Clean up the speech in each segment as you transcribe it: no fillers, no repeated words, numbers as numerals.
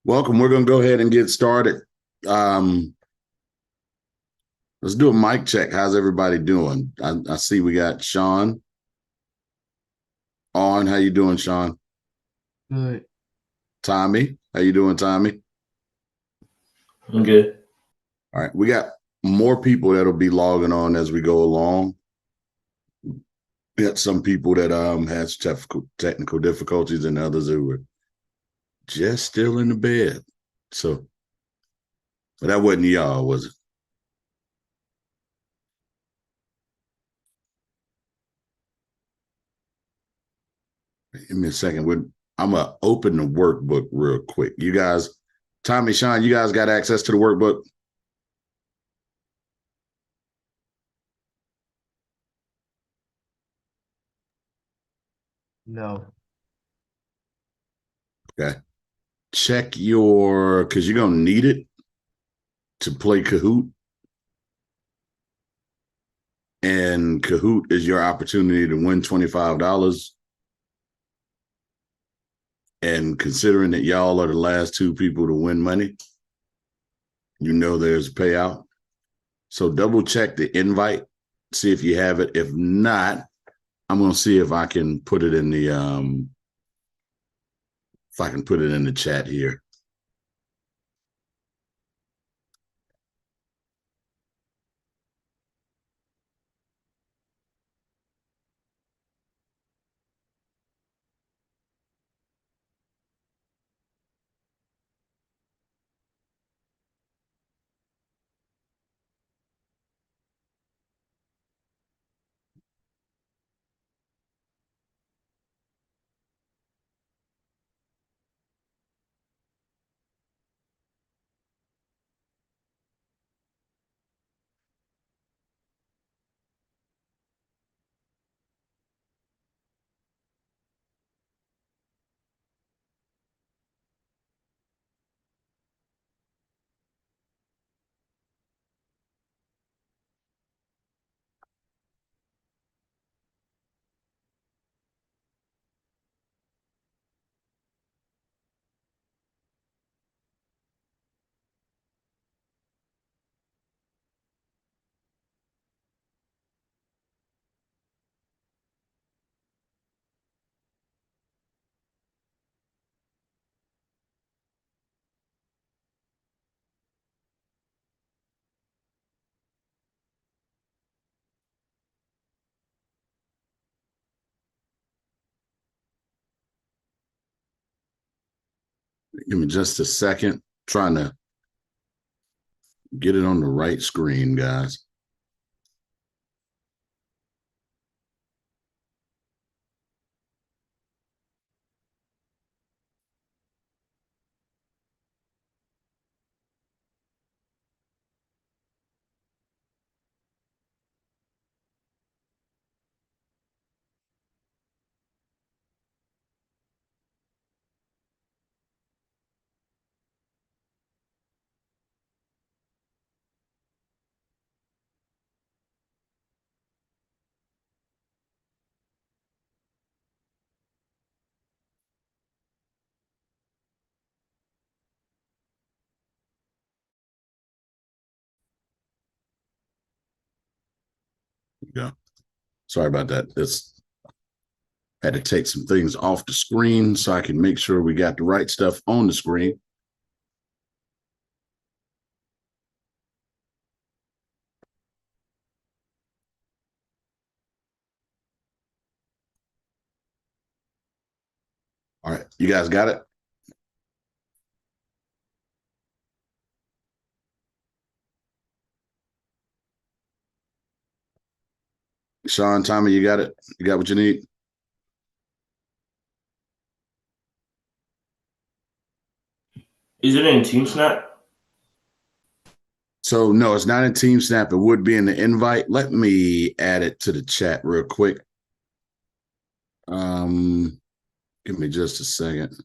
Welcome. We're going to go ahead and get started. Um, let's do a mic check. How's everybody doing? I see we got Sean on. How you doing, Sean? Good. Tommy, how you doing, Tommy? I'm good. All right. We got more people that'll be logging on as we go along. We got some people that has technical difficulties and others who were just still in the bed. So, but that wasn't y'all, was it? Give me a second. I'm going to open the workbook real quick. You guys, Tommy, Sean, you guys got access to the workbook? No. Okay. Check because you're going to need it to play Kahoot. And Kahoot is your opportunity to win $25. And considering that y'all are the last two people to win money, there's a payout. So double check the invite, see if you have it. If not, I'm going to see if I can put it in the chat here. Give me just a second. Trying to get it on the right screen, guys. Yeah. Sorry about that. Had to take some things off the screen so I can make sure we got the right stuff on the screen. All right. You guys got it? Sean, Tommy, you got it? You got what you need? Is it in TeamSnap? So no, it's not in TeamSnap. It would be in the invite. Let me add it to the chat real quick. Give me just a second.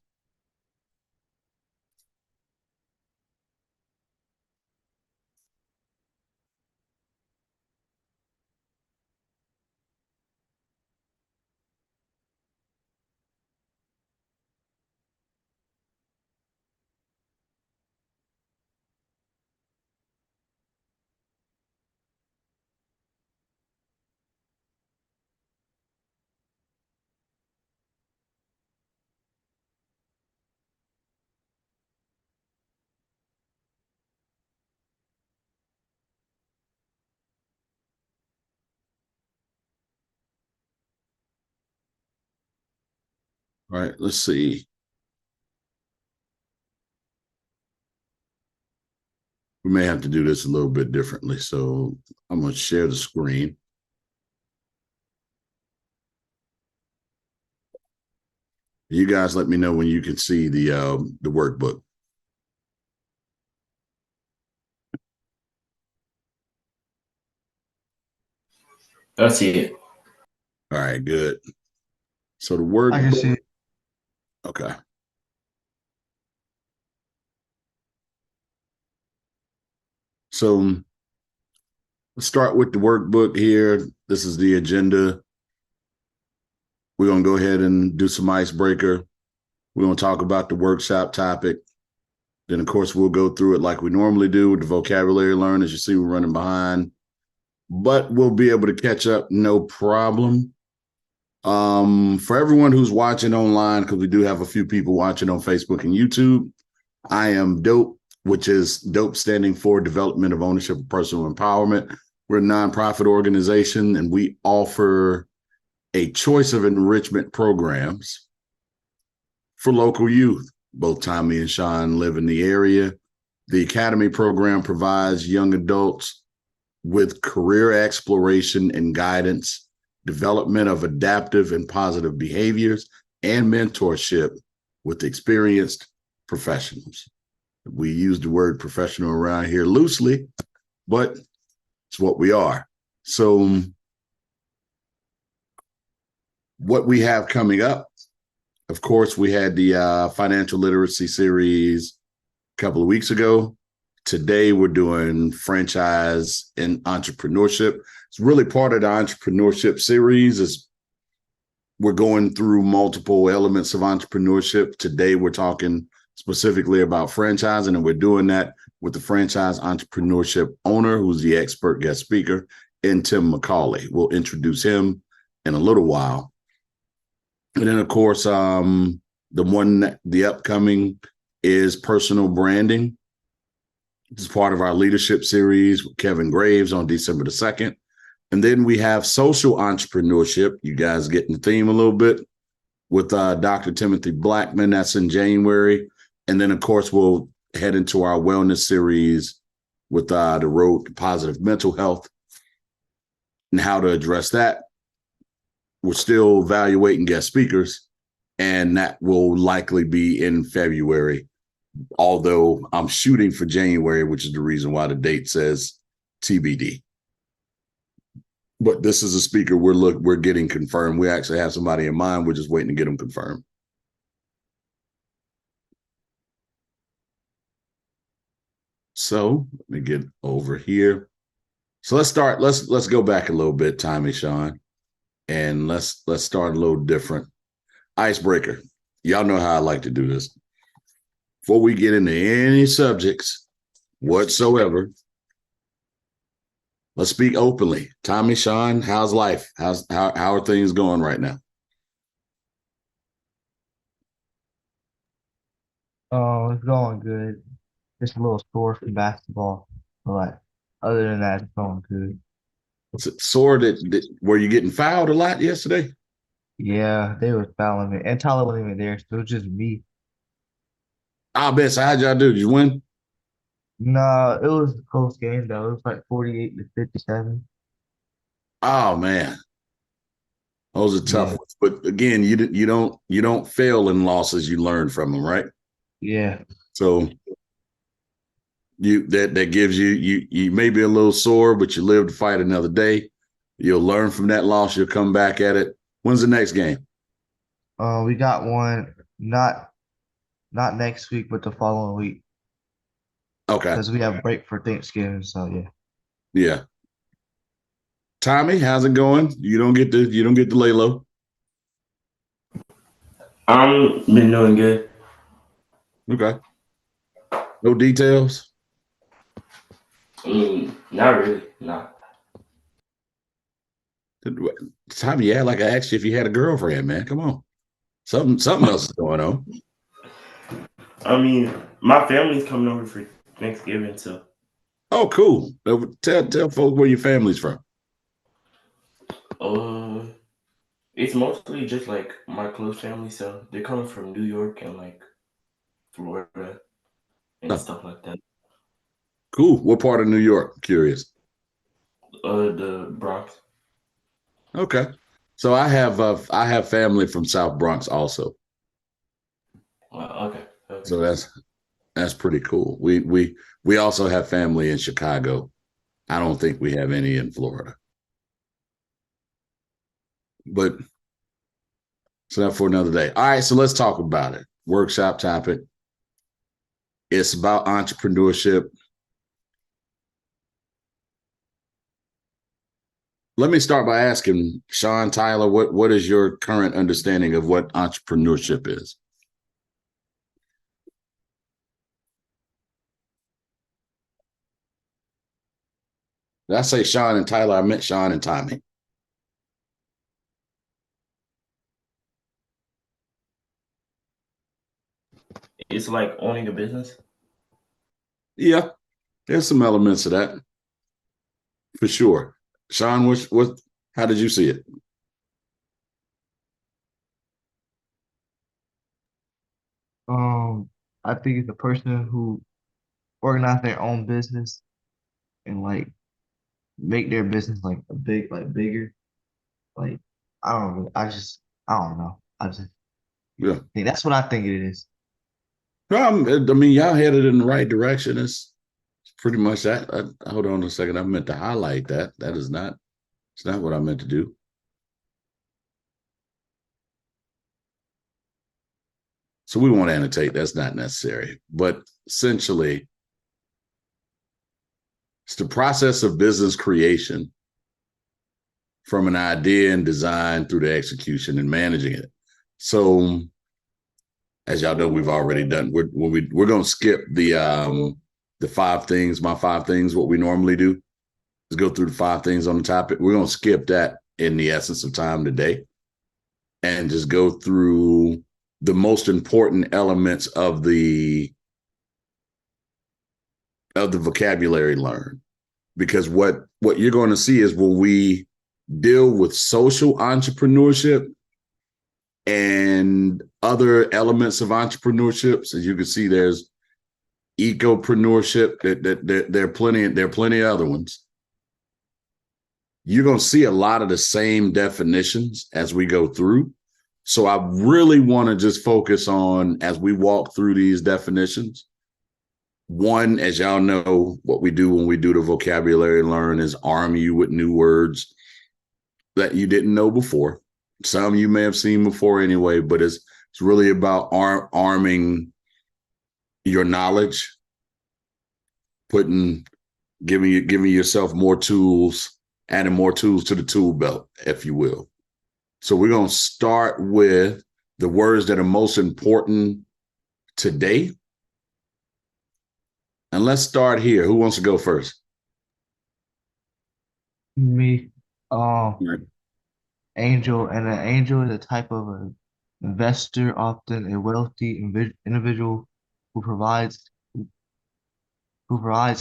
All right, let's see. We may have to do this a little bit differently. So I'm going to share the screen. You guys let me know when you can see the workbook. I see it. All right, good. So the I can workbook. see it. Okay. So let's start with the workbook here. This is the agenda. We're going to go ahead and do some icebreaker. We're going to talk about the workshop topic. Then, of course, we'll go through it like we normally do with the vocabulary learn. As you see, we're running behind, but we'll be able to catch up no problem. For everyone who's watching online, because we do have a few people watching on Facebook and YouTube, I am DOPE, which is DOPE standing for Development of Ownership and Personal Empowerment. We're a nonprofit organization, and we offer a choice of enrichment programs for local youth. Both Tommy and Sean live in the area. The Academy program provides young adults with career exploration and guidance, development of adaptive and positive behaviors, and mentorship with experienced professionals. We use the word professional around here loosely, but it's what we are. So what we have coming up, of course, we had the financial literacy series a couple of weeks ago. Today, we're doing franchise and entrepreneurship. It's really part of the entrepreneurship series. Is we're going through multiple elements of entrepreneurship. Today, we're talking specifically about franchising, and we're doing that with the franchise entrepreneurship owner, who's the expert guest speaker, and Tim McAuley. We'll introduce him in a little while. And then, of course, the upcoming is personal branding. This is part of our leadership series with Kevin Graves on December the 2nd. And then we have social entrepreneurship. You guys getting the theme a little bit with Dr. Timothy Blackman. That's in January. And then, of course, we'll head into our wellness series with the road to positive mental health and how to address that. We're still evaluating guest speakers, and that will likely be in February, although I'm shooting for January, which is the reason why the date says TBD. But this is a speaker we're getting confirmed. We actually have somebody in mind. We're just waiting to get them confirmed. So let me get over here. So let's start. Let's go back a little bit, Tommy, Sean, and let's start a little different. Icebreaker. Y'all know how I like to do this. Before we get into any subjects whatsoever, let's speak openly. Tommy, Sean, how's life? How are things going right now? Oh, it's going good. Just a little sore from basketball, but other than that, it's going good. Was it sore were you getting fouled a lot yesterday? Yeah, they were fouling me, and Tyler wasn't even there, so it was just me. I'll bet. So how'd y'all do? Did you win? No, it was a close game though. It was like 48-57. Oh man, those are tough Yeah, ones. But again, you don't fail in losses. You learn from them, right? yeah. So that gives you may be a little sore, but you live to fight another day. You'll learn from that loss. You'll come back at it. When's the next game? We got one not next week, but the following week Okay. because we have break for Thanksgiving. So yeah. Yeah. Tommy, how's it going? You don't get to lay low. Been doing good. Okay. No details. Not really. Not. Tommy, yeah, like I asked you if you had a girlfriend, man. Come on. Something else is going on. I mean, my family's coming over for Thanksgiving, so. Oh, cool. Tell folks where your family's from. Uh, It's mostly just like my close family, so they're coming from New York and like Florida and Oh, stuff like that. cool. What part of New York? Curious. The Bronx. Okay. So I have family from South Bronx also. Okay, okay. So that's pretty cool. We also have family in Chicago. I don't think we have any in Florida. But so that's for another day. All right, so let's talk about it. Workshop topic. It's about entrepreneurship. Let me start by asking Sean Tyler, what is your current understanding of what entrepreneurship is? Did I say Sean and Tyler? I meant Sean and Tommy. It's like owning a business. Yeah, there's some elements of that for sure. Sean, how did you see it? Um, I think it's a person who organize their own business and like make their business like a bigger. Like I don't know. I just Yeah. think that's what I think it is. I mean, y'all headed in the right direction. It's pretty much that. Hold on a second. I meant to highlight that. It's not what I meant to do. So we won't annotate. That's not necessary. But essentially, it's the process of business creation from an idea and design through the execution and managing it. So, as y'all know, we've already done. We're going to skip the 5 things. My 5 things. What we normally do is go through the 5 things on the topic. We're going to skip that in the essence of time today, and just go through the most important elements of the vocabulary learned. Because what you're going to see is when we deal with social entrepreneurship and other elements of entrepreneurship, as you can see, there's ecopreneurship. There are plenty of other ones. You're going to see a lot of the same definitions as we go through. So I really want to just focus on, as we walk through these definitions, one, as y'all know, what we do when we do the vocabulary learn is arm you with new words that you didn't know before. Some you may have seen before anyway, but it's really about arming your knowledge, giving yourself more tools, adding more tools to the tool belt, if you will. So we're going to start with the words that are most important today. And let's start here. Who wants to go first? Me, Right. angel, and an angel is a type of an investor, often a wealthy individual who provides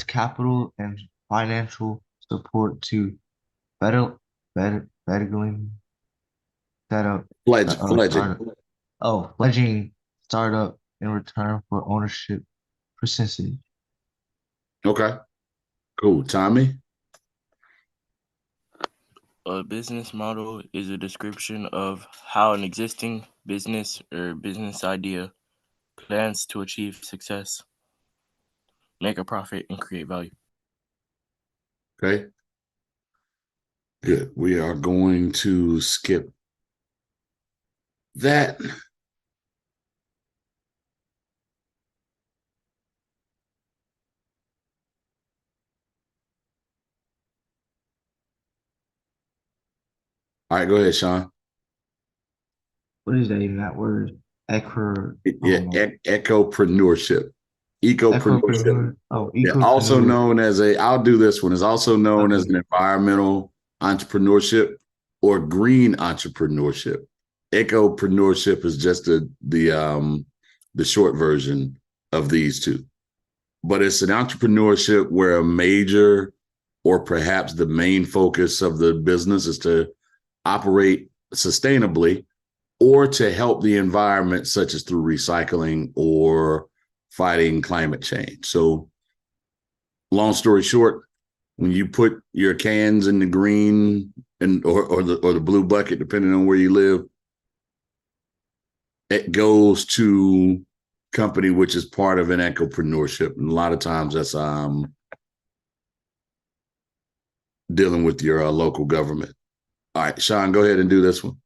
capital and financial support to better bettering setup Fledging. startup. Oh, fledging startup in return for ownership percentage. Okay, cool. Tommy? A business model is a description of how an existing business or business idea plans to achieve success, make a profit, and create value. Okay. Good. We are going to skip that. All right, go ahead, Sean. What is that even that word? Ecro, Yeah, ecopreneurship. Ecopreneurship. ecopreneur. Oh, Yeah, also ecopreneur. known as I'll do this one. It's also known as Okay. an environmental entrepreneurship or green entrepreneurship. Ecopreneurship is just the short version of these two. But it's an entrepreneurship where a major or perhaps the main focus of the business is to operate sustainably or to help the environment, such as through recycling or fighting climate change. So, long story short, when you put your cans in the green or the blue bucket, depending on where you live, it goes to company which is part of an entrepreneurship, and a lot of times that's dealing with your local government. All right, Sean, go ahead and do this one.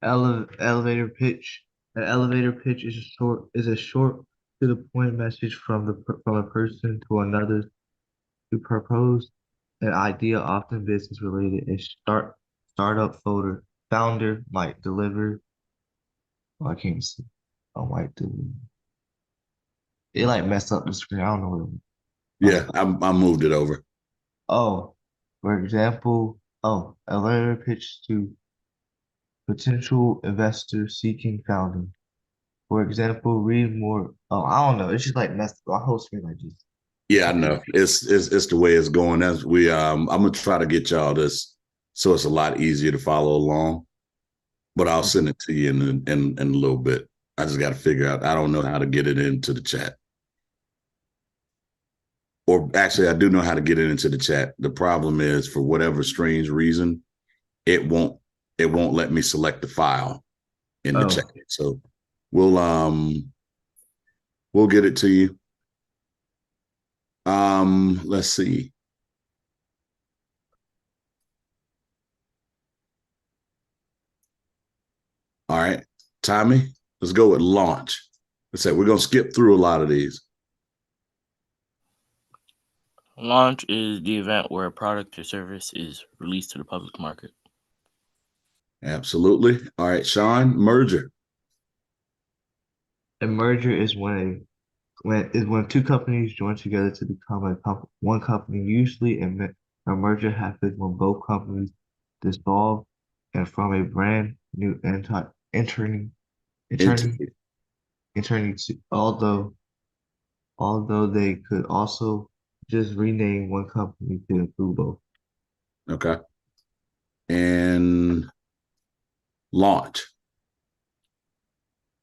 Elevator pitch. An elevator pitch is a short to the point message from a person to another to propose an idea, often business related. A startup founder might deliver. Oh, I can't see. I might deliver. It like messed up the screen. I don't know what. Yeah, I moved it over. Oh, for example, elevator pitch to potential investor seeking founding. For example, read more. Oh, I don't know. It's just like messed up. My whole screen like just. Yeah, I know. It's the way it's going. As we I'm gonna try to get y'all this so it's a lot easier to follow along. But I'll send it to you in a little bit. I just got to figure out. I don't know how to get it into the chat. Or actually, I do know how to get it into the chat. The problem is, for whatever strange reason, it won't let me select the file in the chat. So we'll get it to you. Let's see. All right, Tommy, let's go with launch. Let's say we're gonna skip through a lot of these. Launch is the event where a product or service is released to the public market. Absolutely. All right, Sean, merger. A merger is when two companies join together to become one company. Usually, a merger happens when both companies dissolve and from a brand new entering Entity. to, although they could also just rename one company to include both. Okay. And launch.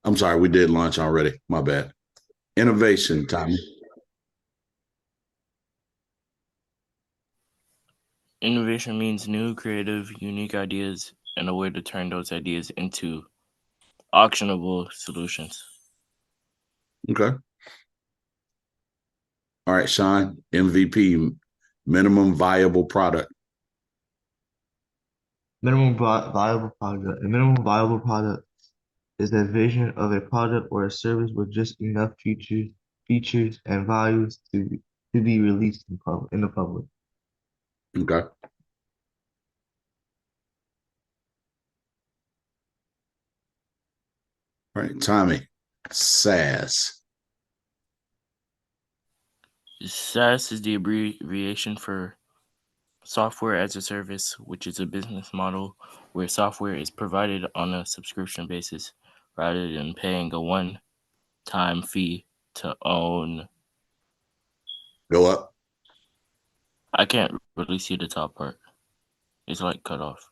I'm sorry, we did launch already. My bad. Innovation, Tommy. Innovation means new, creative, unique ideas and a way to turn those ideas into actionable solutions. Okay. All right, Sean, MVP, minimum viable product. Viable product. A minimum viable product is a vision of a product or a service with just enough features and values to be released in the public. Okay. All right, Tommy, SaaS. SaaS is the abbreviation for software as a service, which is a business model where software is provided on a subscription basis rather than paying a one-time fee to own. Go up. I can't really see the top part. It's like cut off.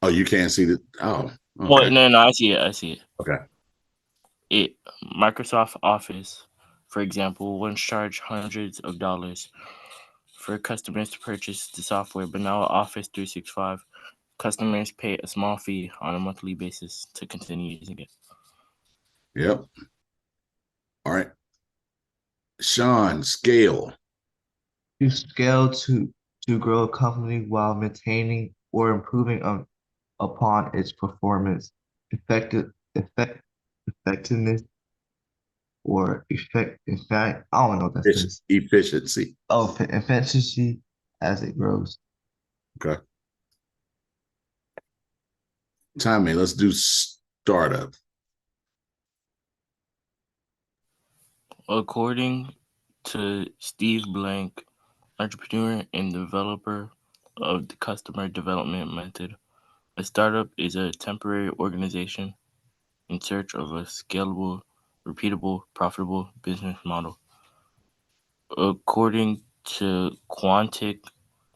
Oh, you can't see the. Oh, okay. Well, no, I see it. I see it. Okay. Microsoft Office, for example, once charged hundreds of dollars for customers to purchase the software, but now Office 365, customers pay a small fee on a monthly basis to continue using it. Yep. All right. Sean, scale. To scale to grow a company while maintaining or improving upon its performance, effectiveness, or in fact, I don't know what that says. Efficiency. Oh, efficiency as it grows. Okay. Tommy, let's do startup. According to Steve Blank, entrepreneur and developer of the customer development method, a startup is a temporary organization in search of a scalable, repeatable, profitable business model. According to Quantic.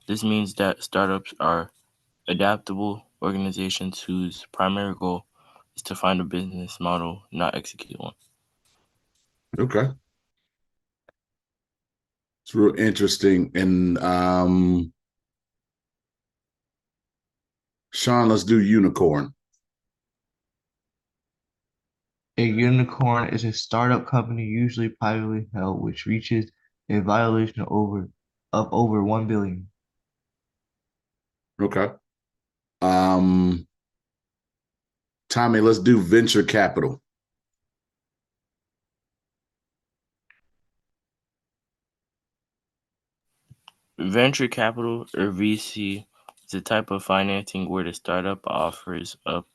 This means that startups are adaptable organizations whose primary goal is to find a business model, not execute one. Okay. It's real interesting. And Sean, let's do unicorn. A unicorn is a startup company, usually privately held, which reaches a valuation of over 1 billion. Okay. Tommy, let's do venture capital. Venture capital, or VC, is a type of financing where the startup offers up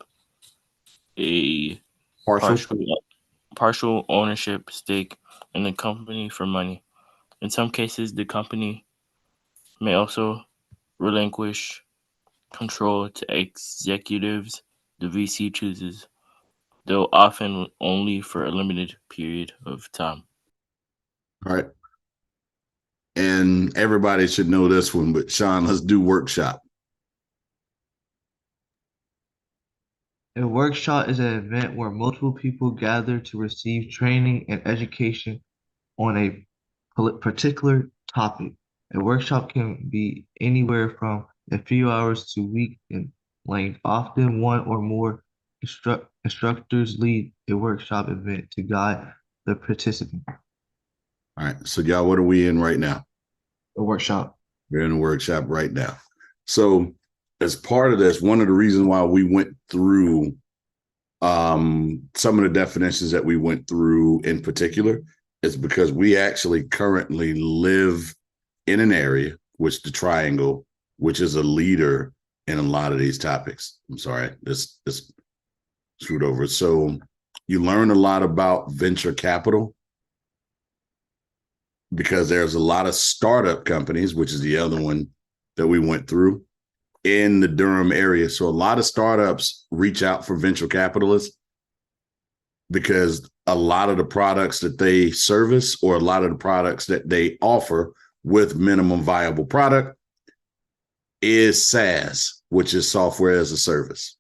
a partial ownership stake in the company for money. In some cases, the company may also relinquish control to executives the VC chooses, though often only for a limited period of time. All right. And everybody should know this one, but Sean, let's do workshop. A workshop is an event where multiple people gather to receive training and education on a particular topic. A workshop can be anywhere from a few hours to weeks in length. Often one or more instructors lead a workshop event to guide the participant. All right. So, y'all, what are we in right now? A workshop. We're in a workshop right now. So, as part of this, one of the reasons why we went through some of the definitions that we went through in particular is because we actually currently live in an area, which the triangle, which is a leader in a lot of these topics. I'm sorry, this screwed over. So you learn a lot about venture capital because there's a lot of startup companies, which is the other one that we went through in the Durham area. So a lot of startups reach out for venture capitalists because a lot of the products that they service or a lot of the products that they offer with minimum viable product is SaaS, which is software as a service.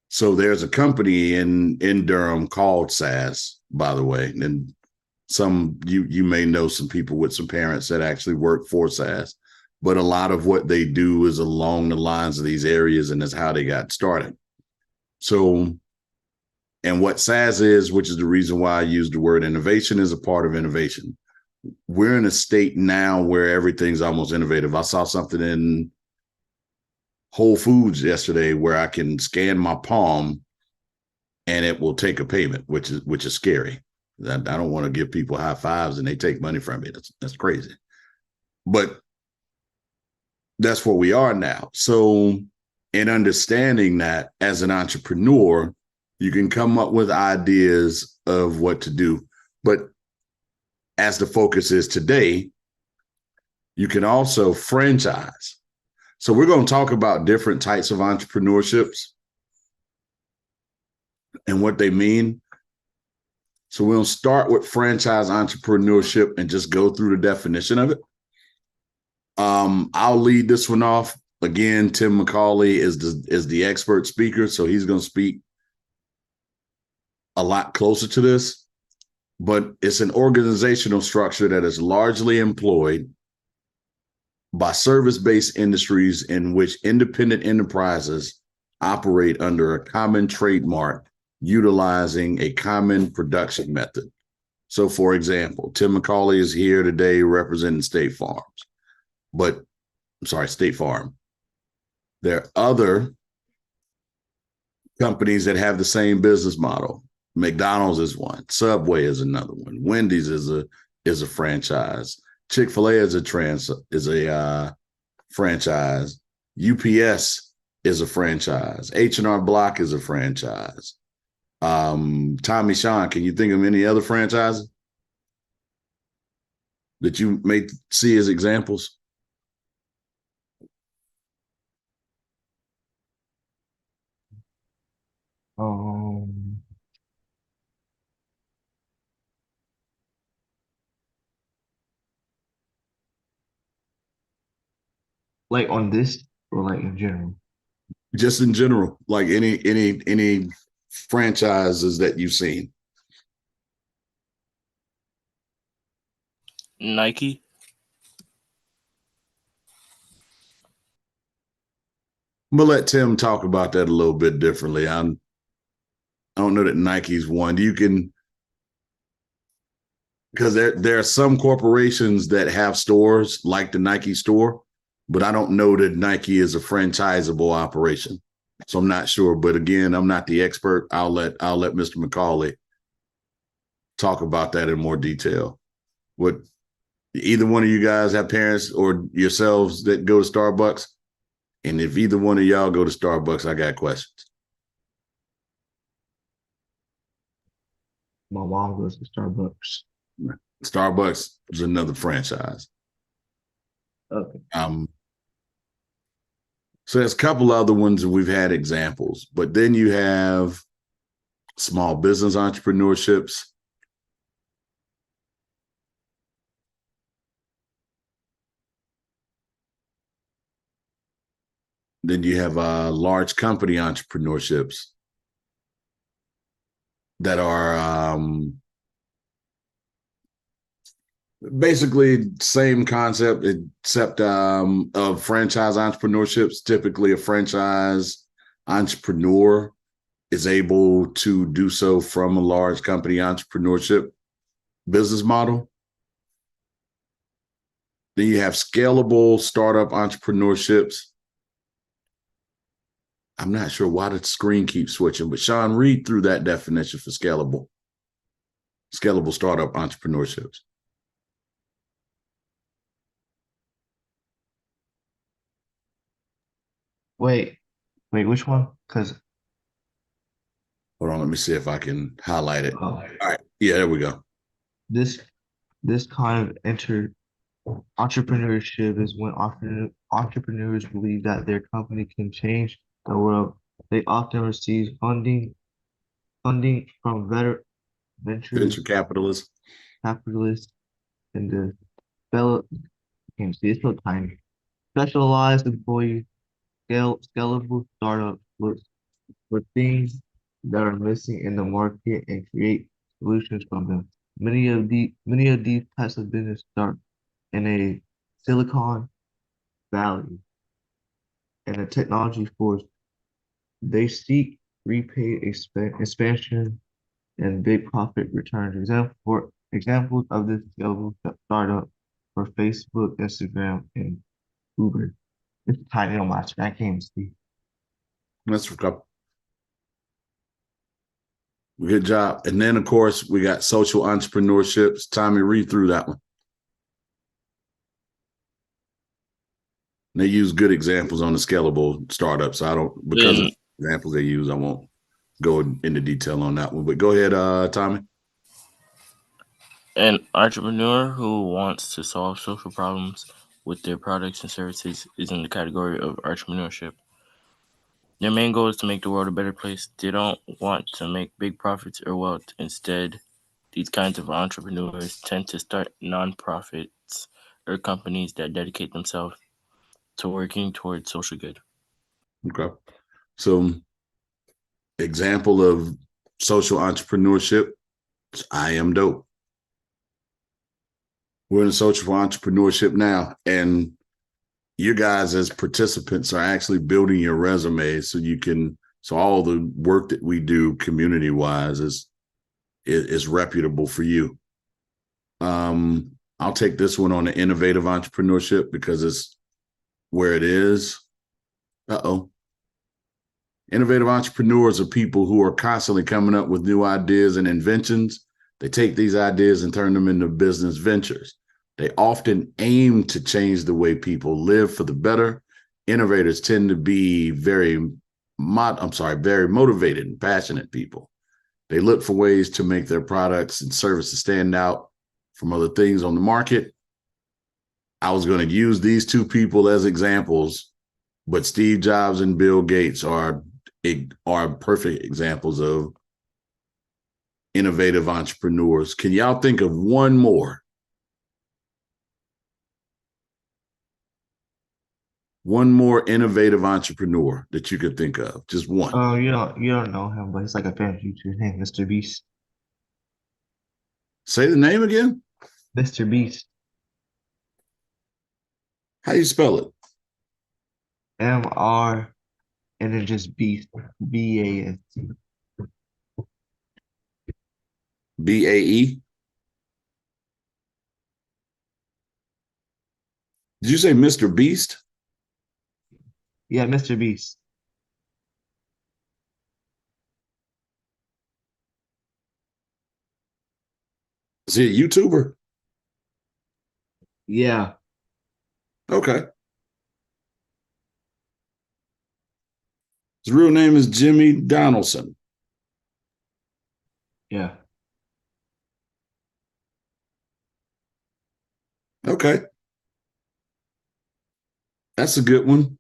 So there's a company in Durham called SaaS, by the way, and some you may know some people with some parents that actually work for SaaS, but a lot of what they do is along the lines of these areas, and that's how they got started. So, and what SaaS is, which is the reason why I use the word innovation, is a part of innovation. We're in a state now where everything's almost innovative. I saw something in Whole Foods yesterday where I can scan my palm and it will take a payment, which is scary. I don't want to give people high fives and they take money from me. That's crazy. But that's where we are now. So in understanding that as an entrepreneur, you can come up with ideas of what to do. But as the focus is today, you can also franchise. So we're going to talk about different types of entrepreneurships and what they mean. So we'll start with franchise entrepreneurship and just go through the definition of it. I'll lead this one off. Again, Tim McAuley is the expert speaker, so he's going to speak a lot closer to this. But it's an organizational structure that is largely employed by service-based industries in which independent enterprises operate under a common trademark utilizing a common production method. So, for example, Tim McAuley is here today representing State Farm. There are other companies that have the same business model. McDonald's is one. Subway is another one. Wendy's is a franchise. Chick-fil-A is a franchise. UPS is a franchise. H&R Block is a franchise. Tommy, Sean, can you think of any other franchises that you may see as examples? Um, Like on this or like in general? Just in general, like any franchises that you've seen. Nike. I'm gonna let Tim talk about that a little bit differently. I don't know that Nike's one. You can, because there are some corporations that have stores like the Nike store, but I don't know that Nike is a franchisable operation. So I'm not sure. But again, I'm not the expert. I'll let Mr. McAuley talk about that in more detail. What either one of you guys have parents or yourselves that go to Starbucks? And if either one of y'all go to Starbucks, I got questions. My mom goes to Starbucks. Starbucks is another franchise. Okay. So there's a couple other ones that we've had examples, but then you have small business entrepreneurships. Then you have large company entrepreneurships that are basically same concept, except of franchise entrepreneurships. Typically, a franchise entrepreneur is able to do so from a large company entrepreneurship business model. Then you have scalable startup entrepreneurships. I'm not sure why the screen keeps switching, but Sean, read through that definition for scalable startup entrepreneurships. Wait, which one? Because Hold on, let me see if I can highlight it. oh, All right. Yeah, there we go. this kind of entrepreneurship is when entrepreneurs believe that their company can change the world. They often receive funding from venture Venture capitalists. capitalists and develop. Can't see it's so tiny. Specialized employee scalable startups look for things that are missing in the market and create solutions from them. Many of these types of business start in a Silicon Valley and a technology force. They seek repay expansion and big profit returns. Examples of this scalable startup for Facebook, Instagram, and Uber. It's tiny on my screen. I can't even see. That's a couple. Good job. And then, of course, we got social entrepreneurships. Tommy, read through that one. They use good examples on the scalable startups. I don't, because of examples they use, I won't go into detail on that one. But go ahead, Tommy. An entrepreneur who wants to solve social problems with their products and services is in the category of entrepreneurship. Their main goal is to make the world a better place. They don't want to make big profits or wealth. Instead, these kinds of entrepreneurs tend to start nonprofits or companies that dedicate themselves to working towards social good. Okay. So, example of social entrepreneurship, I Am Dope. We're in a social entrepreneurship now, and you guys as participants are actually building your resume so you can, so all the work that we do community wise is reputable for you. I'll take this one on the innovative entrepreneurship because it's where it is. Innovative entrepreneurs are people who are constantly coming up with new ideas and inventions. They take these ideas and turn them into business ventures. They often aim to change the way people live for the better. Innovators tend to be very motivated and passionate people. They look for ways to make their products and services stand out from other things on the market. I was going to use these two people as examples, but Steve Jobs and Bill Gates are perfect examples of innovative entrepreneurs. Can y'all think of one more? One more innovative entrepreneur that you could think of. Just one. You don't know him, but he's like a famous YouTuber. His name Mr. Beast. Say the name again. Mr. Beast. How you spell it? MR and then just Beast. BAST. BAE. Did you say Mr. Beast? Yeah, Mr. Beast. Is he a YouTuber? Yeah. Okay. His real name is Jimmy Donaldson. Yeah. Okay. That's a good one.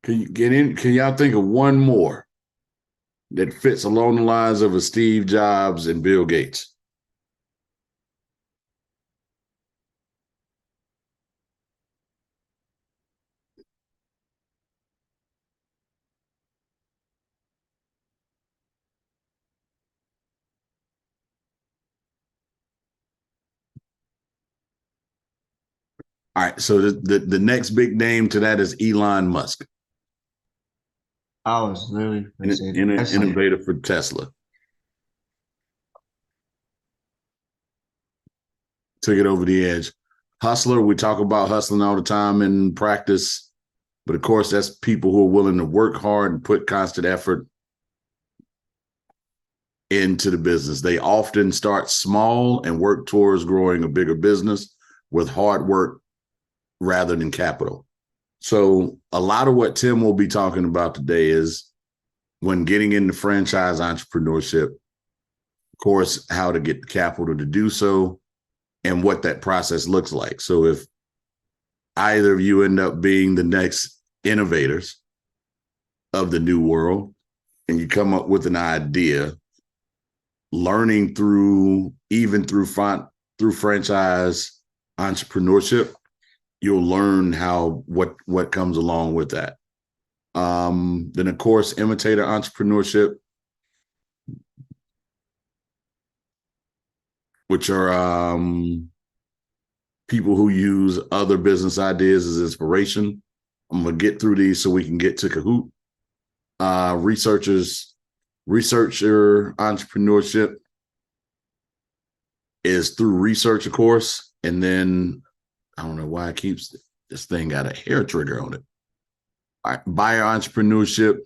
Can you get in? Can y'all think of one more that fits along the lines of a Steve Jobs and Bill Gates? All right. So the next big name to that is Elon Musk, I was literally gonna say that. That's like innovator for Tesla. Took it over the edge. Hustler, we talk about hustling all the time in practice, but of course, that's people who are willing to work hard and put constant effort into the business. They often start small and work towards growing a bigger business with hard work rather than capital. So, a lot of what Tim will be talking about today is when getting into franchise entrepreneurship, of course, how to get the capital to do so and what that process looks like. So, if either of you end up being the next innovators of the new world and you come up with an idea, learning through franchise entrepreneurship, you'll learn what comes along with that. Then of course, imitator entrepreneurship, which are people who use other business ideas as inspiration. I'm gonna get through these so we can get to Kahoot. Researcher entrepreneurship is through research, of course, and then I don't know why it keeps this thing got a hair trigger on it. All right, buyer entrepreneurship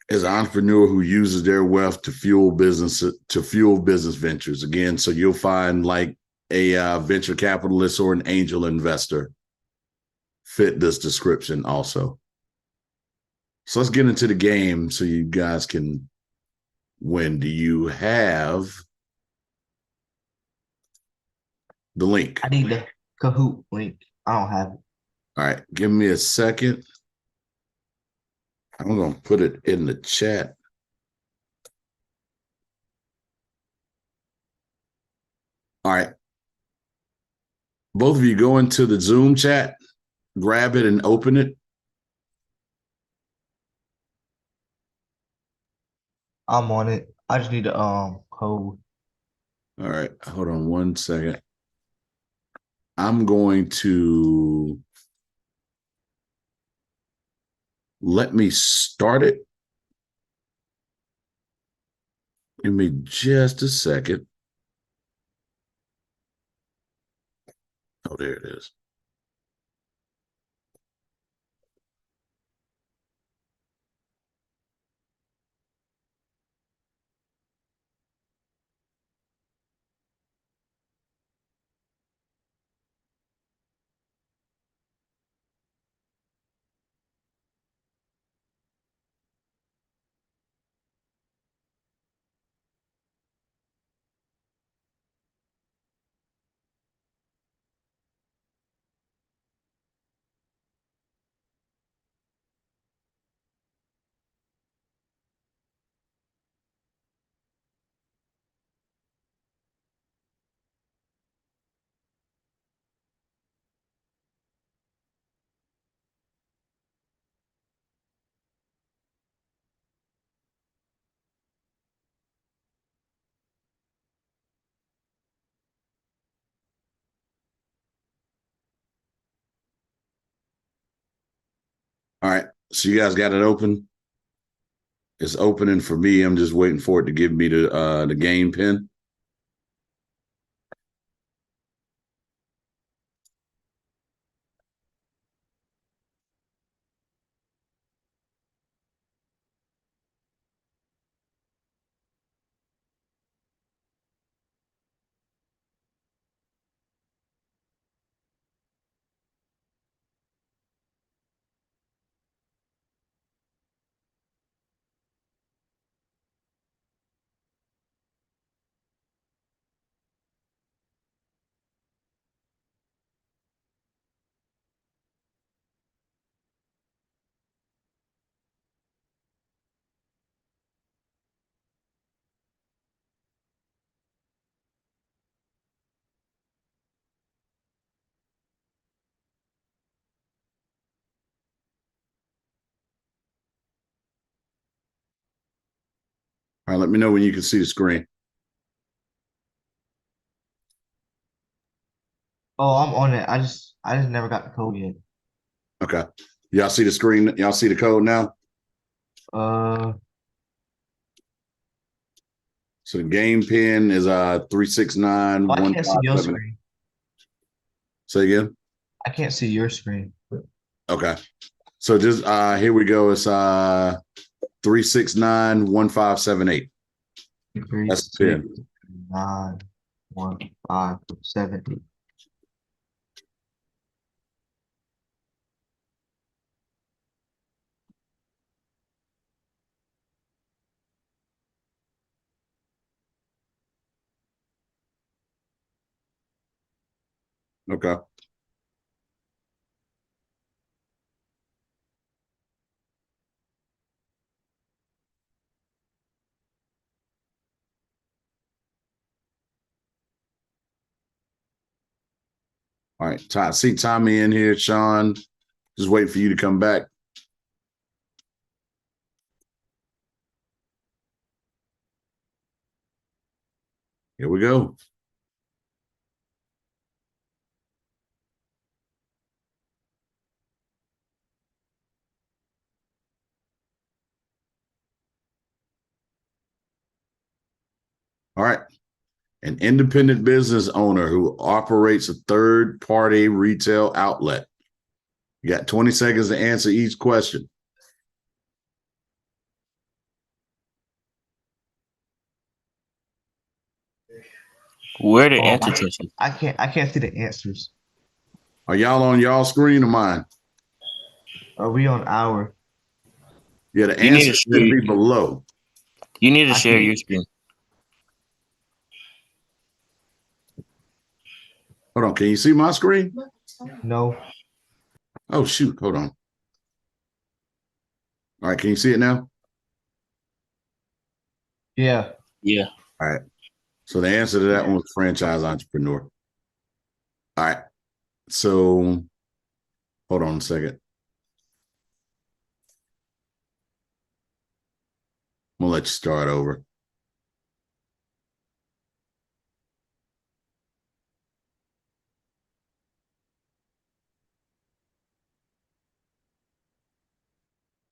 is an entrepreneur who uses their wealth to fuel business ventures. Again, so you'll find like a venture capitalist or an angel investor fit this description also. So let's get into the game so you guys can win. Do you have the link? I need the Kahoot link. I don't have it. All right, give me a second. I'm going to put it in the chat. All right. Both of you go into the Zoom chat, grab it and open it. I'm on it. I just need the code. All right. Hold on one second. I'm going to let me start it. Give me just a second. Oh, there it is. All right. So you guys got it open? It's opening for me. I'm just waiting for it to give me the game pin. All right, let me know when you can see the screen. Oh, I'm on it. I just never got the code yet. Okay. Y'all see the screen? Y'all see the code now? So the game pin is 369 I can't see your 157. screen. Say again? I can't see your screen. Okay. So just here we go. It's 369 1578. Three, That's the pin. 6, 9, 1, 5, 7, 8. Okay. All right. See Tommy in here, Sean. Just waiting for you to come back. Here we go. All right. An independent business owner who operates a third-party retail outlet. You got 20 seconds to answer each question. Where the Oh, answer choices? I can't see the answers. Are y'all on y'all screen or mine? Are we on our? Yeah, the You need answer to should share. be below. You need to I share can't. your screen. Hold on. Can you see my screen? No. Oh, shoot. Hold on. All right. Can you see it now? Yeah. Yeah. All right. So the answer to that one was franchise entrepreneur. All right. So hold on a second. I'm going to let you start over.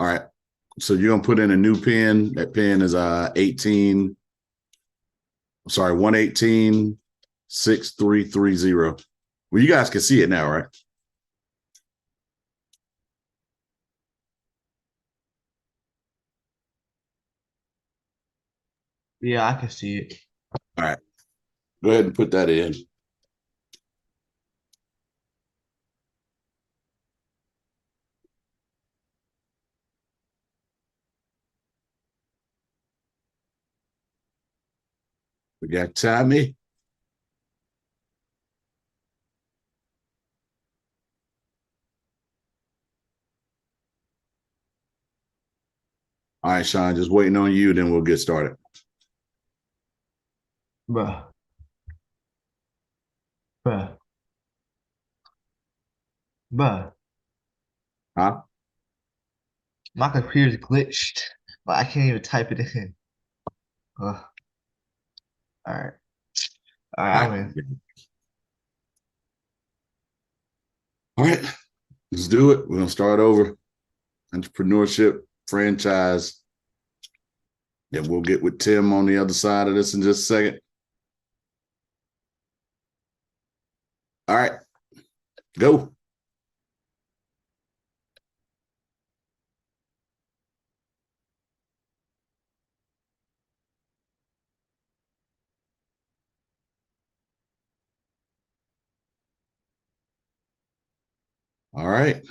All right. So you're going to put in a new pin. That pin is 18. Sorry, 118 6330. Well, you guys can see it now, right? Yeah, I can see it. All right. Go ahead and put that in. We got Tommy. All right, Sean, just waiting on you, then we'll get started. Bruh. Bruh. Bruh. Huh? My computer's glitched, but I can't even type it in. Ugh. All right. All right, All I'm right. in. All right. Let's do it. We're going to start over. Entrepreneurship franchise. Then we'll get with Tim on the other side of this in just a second. All right, go. All right.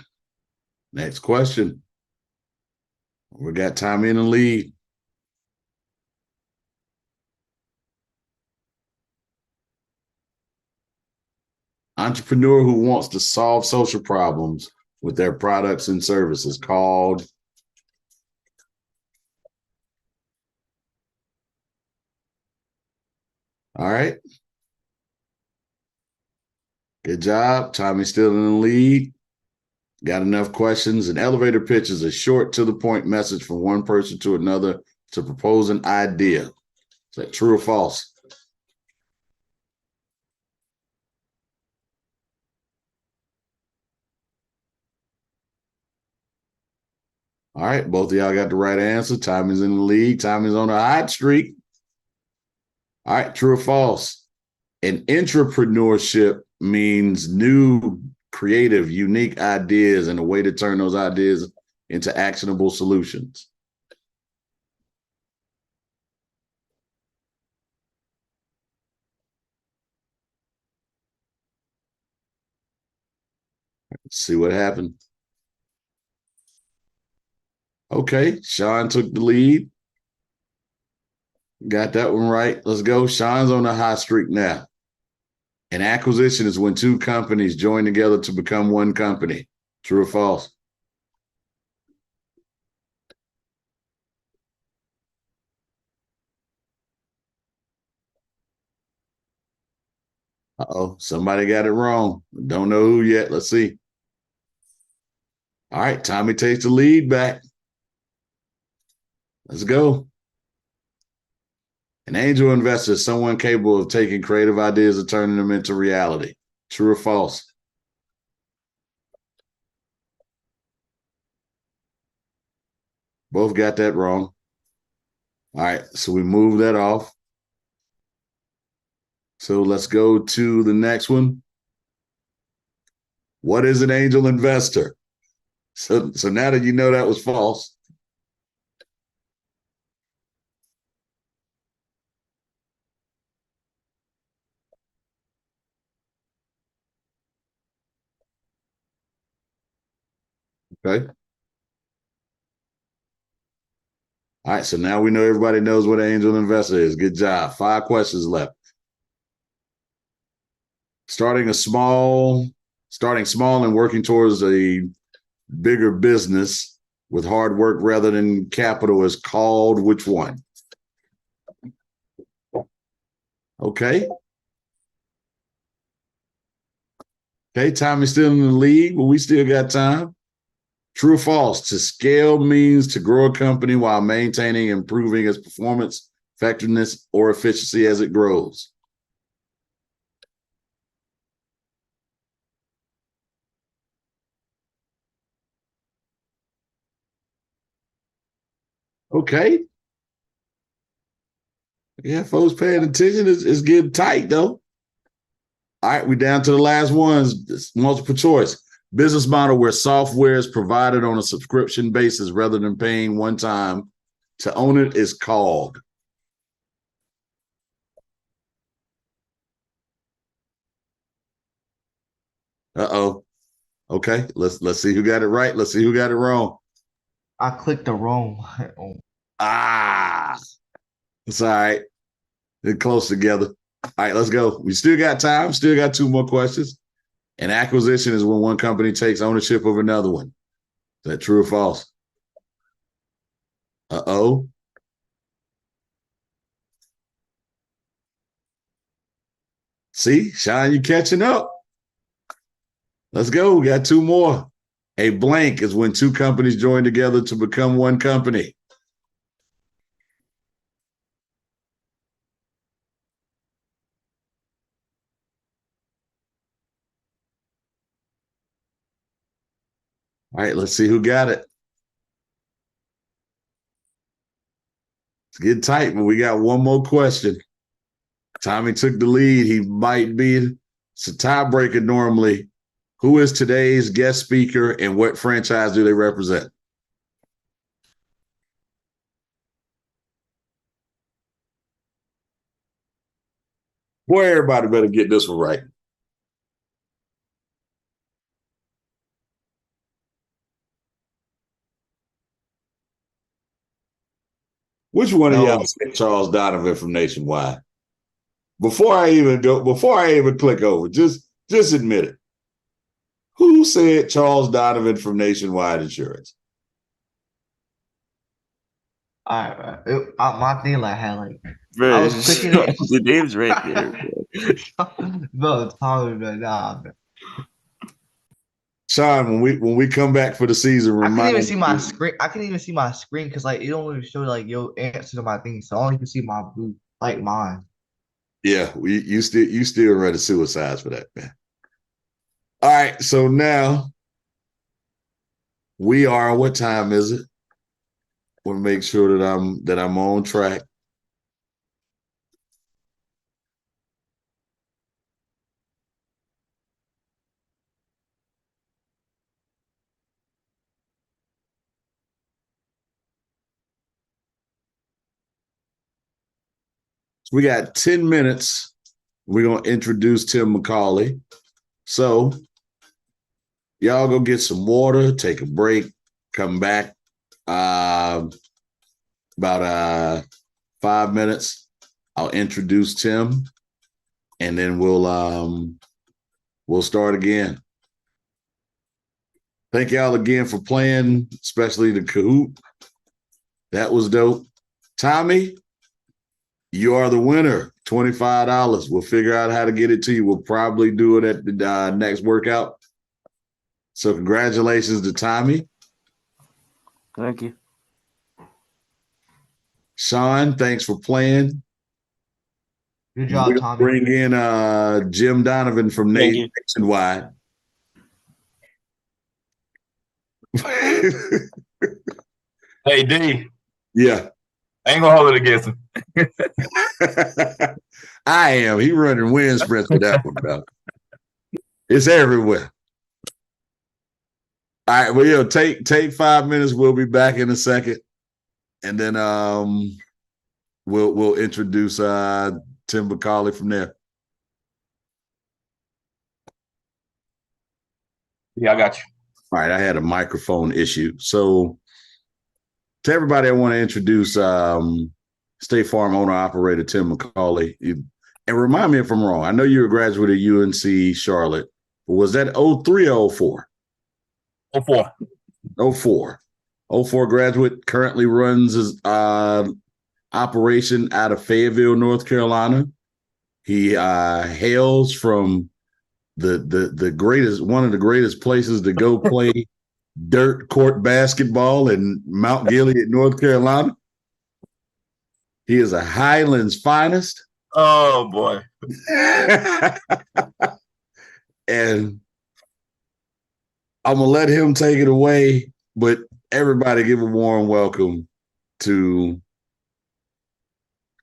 Next question. We got Tommy in the lead. Entrepreneur who wants to solve social problems with their products and services called. All right. Good job. Tommy's still in the lead. Got enough questions. An elevator pitch is a short, to the point message from one person to another to propose an idea. Is that true or false? All right. Both of y'all got the right answer. Tommy's in the lead. Tommy's on a hot streak. All right. True or false? An entrepreneurship means new, creative, unique ideas and a way to turn those ideas into actionable solutions. Let's see what happened. Okay, Sean took the lead. Got that one right. Let's go. Sean's on a hot streak now. An acquisition is when two companies join together to become one company. True or false? Uh-oh, somebody got it wrong. Don't know who yet. Let's see. All right, Tommy takes the lead back. Let's go. An angel investor is someone capable of taking creative ideas and turning them into reality. True or false? Both got that wrong. All right, so we move that off. So let's go to the next one. What is an angel investor? So now that you know that was false. Okay. All right, so now we know everybody knows what an angel investor is. Good job. 5 questions left. Starting small and working towards a bigger business with hard work rather than capital is called which one? Okay. Okay, Tommy's still in the lead, but we still got time. True or false? To scale means to grow a company while maintaining and improving its performance, effectiveness, or efficiency as it grows. Okay. Yeah, folks paying attention. It's getting tight, though. All right, we're down to the last ones. It's multiple choice. Business model where software is provided on a subscription basis rather than paying one time to own it is called. Uh-oh. Okay, let's see who got it right. Let's see who got it wrong. I clicked the wrong one. Ah, it's all right. They're close together. All right, let's go. We still got time. Still got 2 more questions. An acquisition is when one company takes ownership of another one. Is that true or false? Uh-oh. See, Sean, you catching up. Let's go. We got 2 more. A blank is when 2 companies join together to become one company. All right, let's see who got it. It's getting tight, but we got one more question. Tommy took the lead. He might be. It's a tiebreaker normally. Who is today's guest speaker and what franchise do they represent? Boy, everybody better get this one right. Which one of y'all said Charles Donovan from Nationwide? Before I even click over, just admit it. Who said Charles Donovan from Nationwide Insurance? All right, my thing like had like Bro, I was clicking it. the name's right there. No, Tommy, man, nah, man. Sean, when we come back for the season, I can't even remind see my screen. I can't even see my screen because like it don't even show like your answer to my thing. So I only can see my blue, like mine. Yeah, you still ready suicides for that, man. All right, so now we are. What time is it? Want to make sure that I'm on track. So we got 10 minutes. We're gonna introduce Tim McAuley. So y'all go get some water, take a break, come back. About 5 minutes. I'll introduce Tim, and then we'll start again. Thank y'all again for playing, especially the Kahoot. That was dope. Tommy, you are the winner. $25. We'll figure out how to get it to you. We'll probably do it at the next workout. So congratulations to Tommy. Thank you. Sean, thanks for playing. Good job, Tommy. Bring in Jim Donovan from Nationwide. Hey, D. Yeah. I ain't gonna hold it against him. I am. He running wind sprints for that one, though. It's everywhere. All right, well, take 5 minutes. We'll be back in a second, and then we'll introduce Tim McAuley from there. Yeah, I got you. All right, I had a microphone issue. So to everybody, I want to introduce State Farm owner-operator Tim McAuley. And remind me if I'm wrong. I know you're a graduate of UNC Charlotte. Was that 03 or 04? 04. 04. 04 graduate, currently runs his operation out of Fayetteville, North Carolina. He hails from the greatest, one of the greatest places to go play dirt court basketball in Mount Gilead, North Carolina. He is a Highlands finest. Oh boy. And I'm gonna let him take it away, but everybody give a warm welcome to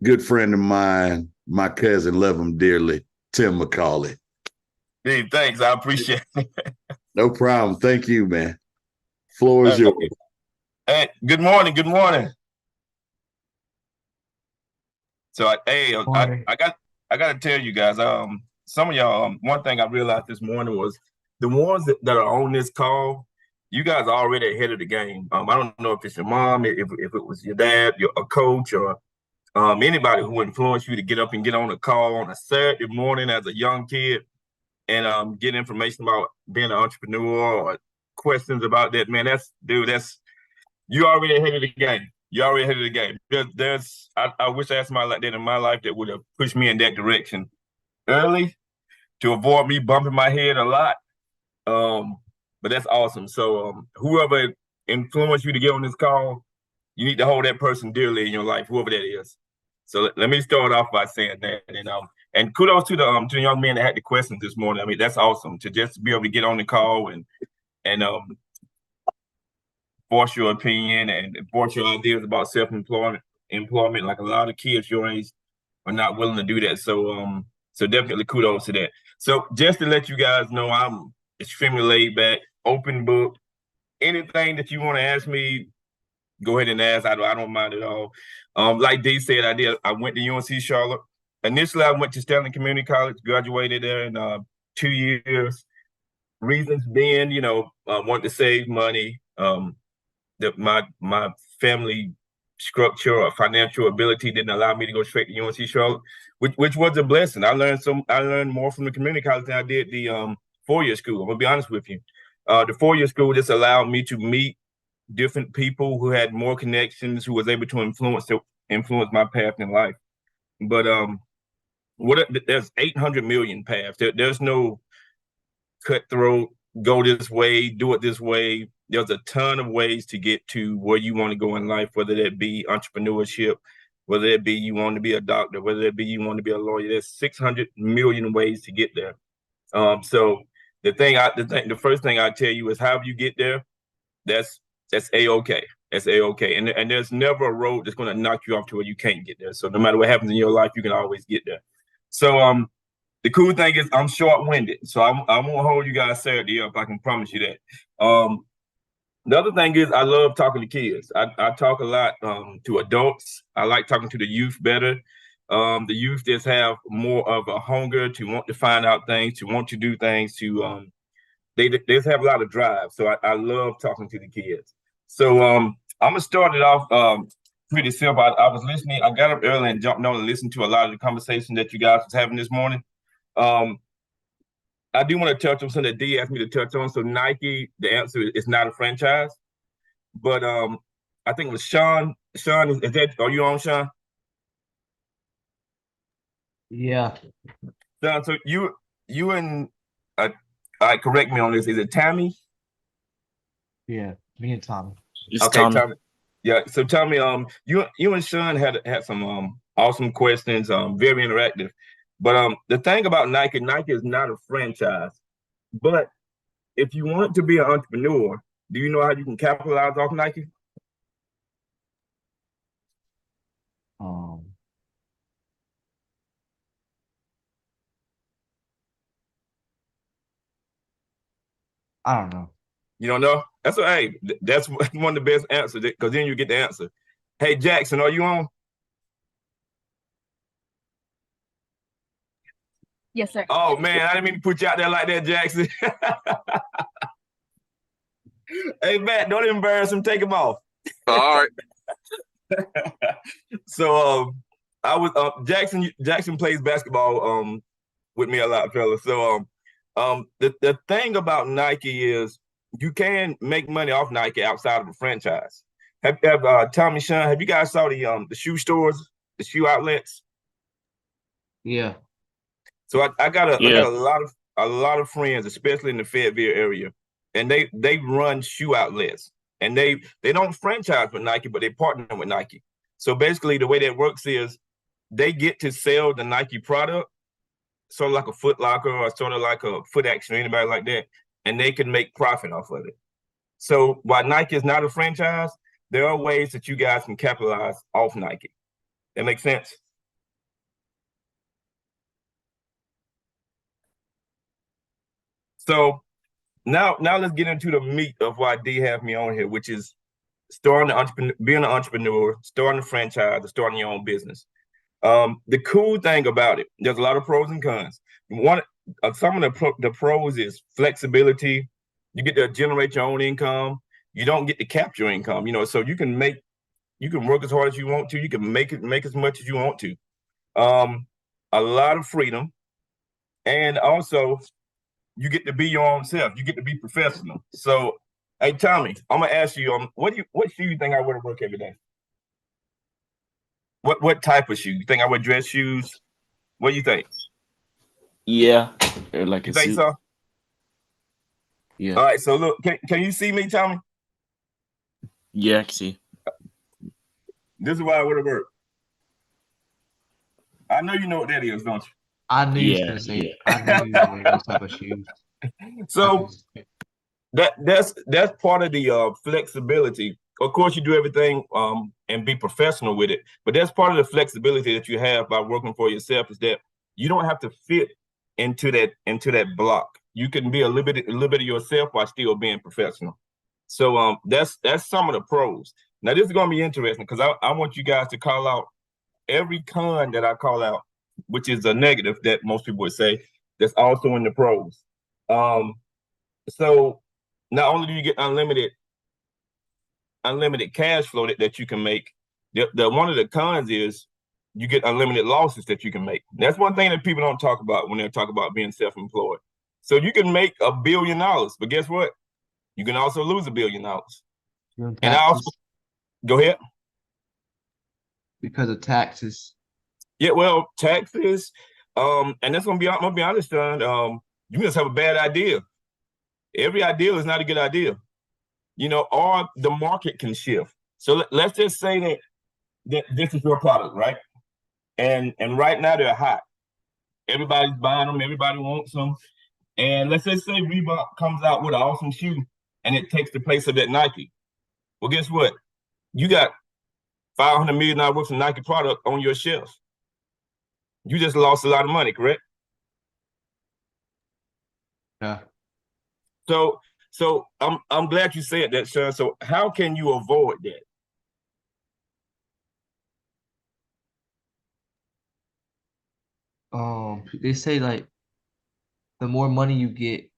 good friend of mine, my cousin, love him dearly, Tim McAuley. Hey, thanks. I appreciate it. No problem. Thank you, man. Floor is yours. Hey, good morning. Good morning. So, I got to tell you guys, some of y'all, one thing I realized this morning was the ones that are on this call, you guys are already ahead of the game. I don't know if it's your mom, if it was your dad, a coach, or anybody who influenced you to get up and get on a call on a Saturday morning as a young kid and get information about being an entrepreneur or questions about that. Man, you already ahead of the game. You're already ahead of the game. I wish I had somebody like that in my life that would have pushed me in that direction early to avoid me bumping my head a lot. But that's awesome. So whoever influenced you to get on this call, you need to hold that person dearly in your life, whoever that is. So let me start off by saying that. And kudos to the young man that had the questions this morning. I mean, that's awesome to just be able to get on the call and voice your opinion and voice your ideas about self-employment. employment. Like a lot of kids your age are not willing to do that. So so definitely kudos to that. So just to let you guys know, I'm extremely laid back, open book. Anything that you want to ask me, go ahead and ask. I don't mind at all. Like Dee said, I went to UNC Charlotte. Initially, I went to Stanley Community College, graduated there in 2 years. Reasons being, wanted to save money. That my family structure or financial ability didn't allow me to go straight to UNC Charlotte, which was a blessing. I learned more from the community college than I did the 4-year school. I'm gonna be honest with you. The 4-year school just allowed me to meet different people who had more connections, who was able to influence my path in life. But there's 800 million paths. There's no cutthroat, go this way, do it this way. There's a ton of ways to get to where you want to go in life, whether that be entrepreneurship, whether it be you want to be a doctor, whether it be you want to be a lawyer. There's 600 million ways to get there. So the first thing I tell you is, however you get there, that's A-okay. That's A-okay. And there's never a road that's going to knock you off to where you can't get there. So no matter what happens in your life, you can always get there. So the cool thing is I'm short-winded, so I won't hold you guys Saturday up. I can promise you that. The other thing is I love talking to kids. I talk a lot to adults. I like talking to the youth better. The youth just have more of a hunger to want to find out things, to want to do things, they just have a lot of drive. So I love talking to the kids. So I'm gonna start it off pretty simple. I was listening. I got up early and jumped on and listened to a lot of the conversation that you guys was having this morning. I do want to touch on something that Dee asked me to touch on. So Nike, the answer is not a franchise, but I think it was Sean. Sean, are you on, Sean? Yeah. Sean, so you and correct me on this. Is it Tammy? Yeah, me and Tommy. Okay, Tommy. Yeah. So Tommy, you and Sean had some awesome questions. Very interactive. But the thing about Nike is not a franchise. But if you want to be an entrepreneur, do you know how you can capitalize off Nike? I don't know. You don't know? That's that's one of the best answers, because then you get the answer. Hey, Jackson, are you on? Yes, sir. Oh man, I didn't mean to put you out there like that, Jackson. Hey, Matt, don't embarrass him. Take him off. All right. So I was Jackson plays basketball with me a lot, fellas. So the thing about Nike is you can make money off Nike outside of a franchise. Tommy, Sean, have you guys saw the shoe stores, the shoe outlets? Yeah. So I got a lot of friends, especially in the Fayetteville area, and they run shoe outlets, and they don't franchise with Nike, but they partner with Nike. So basically, the way that works is they get to sell the Nike product, sort of like a Foot Locker or sort of like a Foot Action or anybody like that, and they can make profit off of it. So while Nike is not a franchise, there are ways that you guys can capitalize off Nike. That makes sense? So now let's get into the meat of why Dee have me on here, which is being an entrepreneur, starting a franchise, or starting your own business. The cool thing about it, there's a lot of pros and cons. Some of the pros is flexibility. You get to generate your own income. You don't get to cap your income, so you can work as hard as you want to. You can make as much as you want to. A lot of freedom, and also you get to be your own self. You get to be professional. So, hey, Tommy, I'm gonna ask you, what shoe you think I wear to work every day? What type of shoe? You think I wear dress shoes? What do you think? Yeah, or like You a think suit. so? Yeah. All right. So look, can you see me, Tommy? Yeah, I can see. This is why I wear to work. I know you know what that is, don't you? I knew you was Yeah, gonna say yeah. I knew you was wearing those type of shoes. So that's part of the flexibility of course, you do everything and be professional with it. But that's part of the flexibility that you have by working for yourself, is that you don't have to fit into that block. You can be a little bit of yourself while still being professional. So that's some of the pros. Now this is going to be interesting because I want you guys to call out every con that I call out, which is a negative that most people would say, that's also in the pros. So not only do you get unlimited cash flow that you can make, the one of the cons is you get unlimited losses that you can make. That's one thing that people don't talk about when they talk about being self-employed. So you can make $1 billion, but guess what? You can also lose $1 billion. And I also go ahead. Because of taxes. Yeah, well, taxes, and that's I'm gonna be honest, John. You just have a bad idea. Every idea is not a good idea, or the market can shift. So let's just say that this is your product, right? And right now they're hot. Everybody's buying them. Everybody wants them. And let's just say Reebok comes out with an awesome shoe, and it takes the place of that Nike. Well, guess what? You got $500 million worth of Nike product on your shelf. You just lost a lot of money, correct? Yeah. So I'm glad you said that, Sean. So how can you avoid that? They say like the more money you get,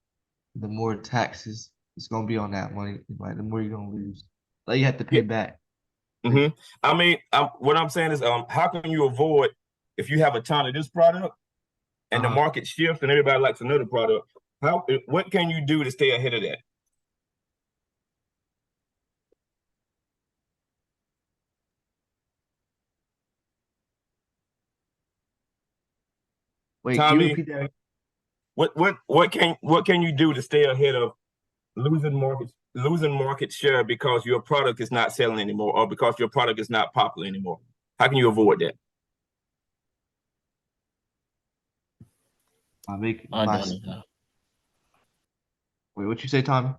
the more taxes it's gonna be on that money. Like the more you're gonna lose. Like you have to pay back. Mm-hmm. I mean, what I'm saying is, how can you avoid, if you have a ton of this product and the market shifts and everybody likes another product? What can you do to stay ahead of that? Wait, Tommy, can you repeat that? What can you do to stay ahead of losing market share because your product is not selling anymore, or because your product is not popular anymore? How can you avoid that? Wait, what you say, Tommy?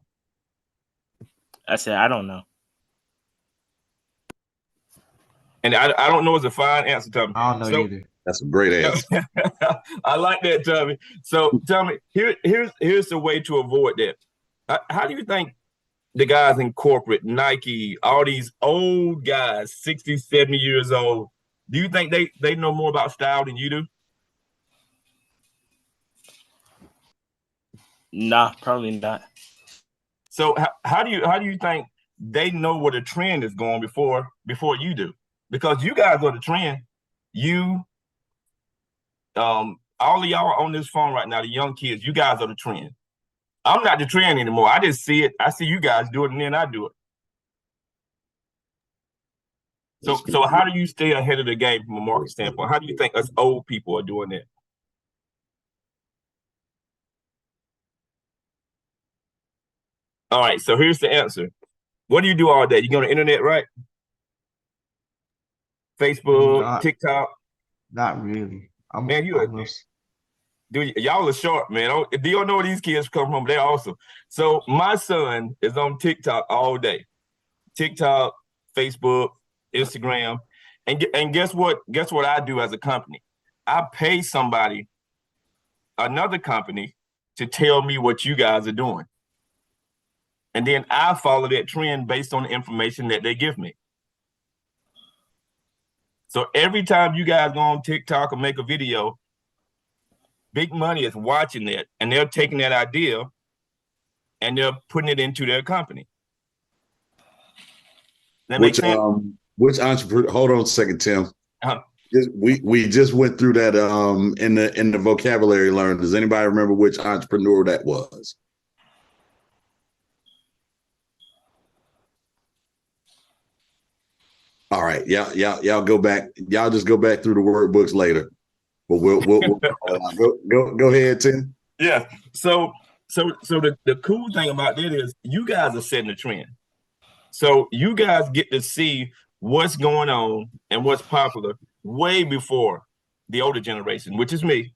I said I don't know. And I don't know is a fine answer, Tommy. I don't know either. That's a great answer. I like that, Tommy. So, Tommy, here's the way to avoid that. How do you think the guys in corporate, Nike, all these old guys, 60, 70 years old, do you think they know more about style than you do? Nah, probably not. So how do you think they know where the trend is going before you do? Because you guys are the trend. All of y'all on this phone right now, the young kids, you guys are the trend. I'm not the trend anymore. I just see it. I see you guys do it, and then I do it. So how do you stay ahead of the game from a market standpoint? How do you think us old people are doing that? All right, so here's the answer. What do you do all day? You go on the internet, right? Facebook, TikTok? Not really. Dude, y'all are short, man. Do y'all know where these kids come from? They're awesome. So my son is on TikTok all day. TikTok, Facebook, Instagram. And guess what? Guess what I do as a company? I pay somebody, another company, to tell me what you guys are doing. And then I follow that trend based on the information that they give me. So every time you guys go on TikTok or make a video, big money is watching that, and they're taking that idea and they're putting it into their company. That makes sense? Which entrepreneur? Hold on a second, Tim. We just went through that in the vocabulary learn. Does anybody remember which entrepreneur that was? All right, y'all go back. Y'all just go back through the workbooks later. But we'll go ahead, Tim. Yeah. So the cool thing about that is you guys are setting the trend. So you guys get to see what's going on and what's popular way before the older generation, which is me,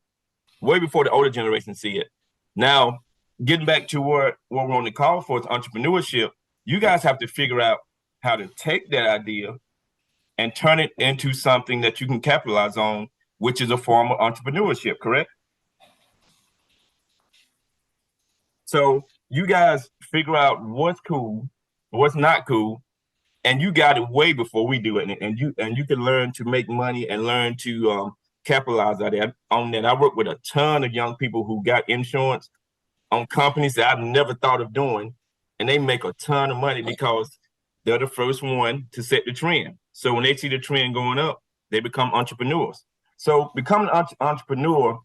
way before the older generation see it. Now, getting back to what we're on the call for is entrepreneurship, you guys have to figure out how to take that idea and turn it into something that you can capitalize on, which is a form of entrepreneurship, correct? So you guys figure out what's cool, what's not cool, and you got it way before we do it. And you can learn to make money and learn to capitalize on that. I work with a ton of young people who got insurance on companies that I've never thought of doing, and they make a ton of money because they're the first one to set the trend. So when they see the trend going up, they become entrepreneurs. So becoming an entrepreneur,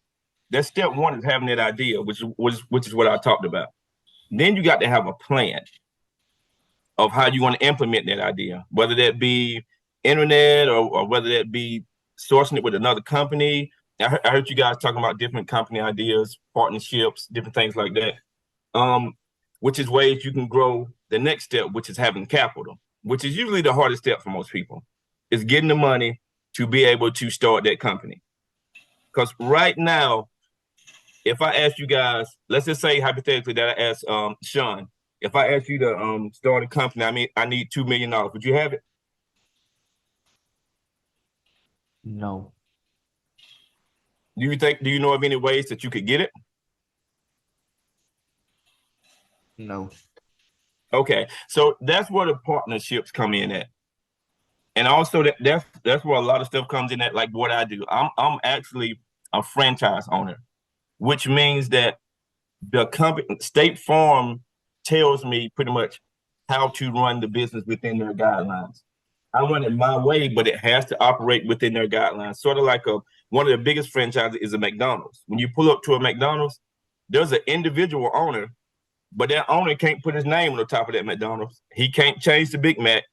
that step one is having that idea, which is what I talked about. Then you got to have a plan of how you want to implement that idea, whether that be internet or whether that be sourcing it with another company. I heard you guys talking about different company ideas, partnerships, different things like that. Which is ways you can grow the next step, which is having capital, which is usually the hardest step for most people, is getting the money to be able to start that company. Because right now, if I ask you guys, let's just say hypothetically that I asked Sean, if I ask you to start a company, I need $2 million. Would you have it? No. Do you know of any ways that you could get it? No. Okay, so that's where the partnerships come in at. And also that's where a lot of stuff comes in at, like what I do. I'm actually a franchise owner, which means that the company, State Farm, tells me pretty much how to run the business within their guidelines. I run it my way, but it has to operate within their guidelines. Sort of like one of the biggest franchises is a McDonald's. When you pull up to a McDonald's, there's an individual owner, but that owner can't put his name on the top of that McDonald's. He can't change the Big Mac.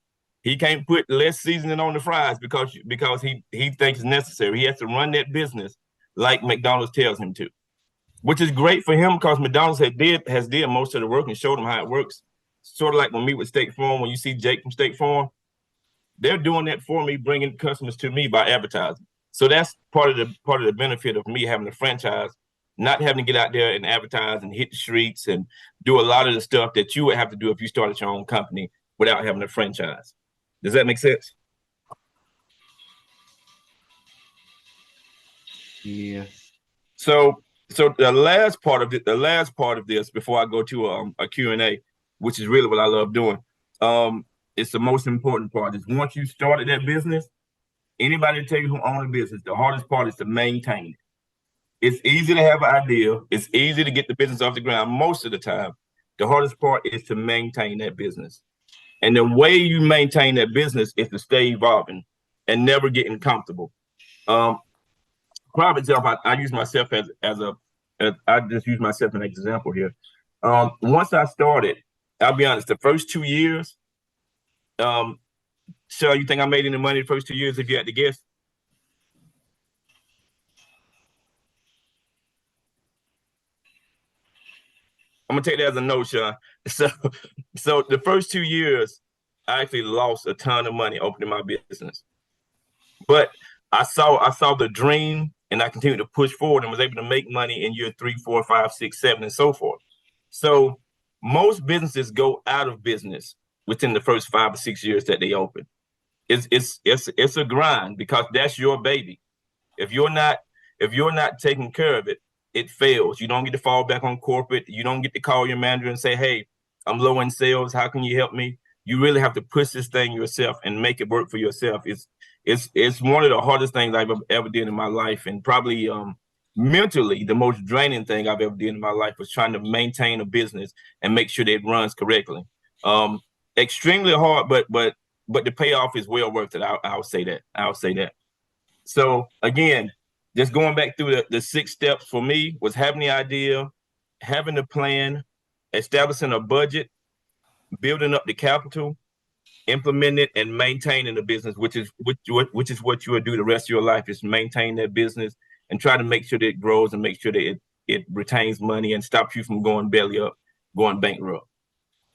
He can't put less seasoning on the fries because he thinks it's necessary. He has to run that business like McDonald's tells him to, which is great for him because McDonald's has did most of the work and showed him how it works. Sort of like when me with State Farm, when you see Jake from State Farm, they're doing that for me, bringing customers to me by advertising. So that's part of the benefit of me having a franchise, not having to get out there and advertise and hit the streets and do a lot of the stuff that you would have to do if you started your own company without having a franchise. Does that make sense? Yeah. So the last part of this before I go to a Q&A, which is really what I love doing, it's the most important part. Is once you started that business, anybody tell you who own a business, the hardest part is to maintain it. It's easy to have an idea. It's easy to get the business off the ground most of the time. The hardest part is to maintain that business. And the way you maintain that business is to stay evolving and never getting comfortable. Prime example, I use myself I just use myself as an example here. Once I started, I'll be honest, the first 2 years, so you think I made any money the first 2 years if you had to guess? I'm gonna take that as a no, Sean. So the first 2 years, I actually lost a ton of money opening my business. But I saw the dream and I continued to push forward and was able to make money in year 3, 4, 5, 6, 7, and so forth. So most businesses go out of business within the first 5 or 6 years that they open. It's a grind because that's your baby. If you're not taking care of it, it fails. You don't get to fall back on corporate. You don't get to call your manager and say, hey, I'm low in sales. How can you help me? You really have to push this thing yourself and make it work for yourself. It's one of the hardest things I've ever did in my life, and probably mentally the most draining thing I've ever did in my life was trying to maintain a business and make sure that it runs correctly. Extremely hard, but the payoff is well worth it. I'll say that. So again, just going back through the 6 steps for me was having the idea, having the plan, establishing a budget, building up the capital, implementing it, and maintaining the business, which is what you would do the rest of your life, is maintain that business and try to make sure that it grows and make sure that it retains money and stops you from going belly up, going bankrupt.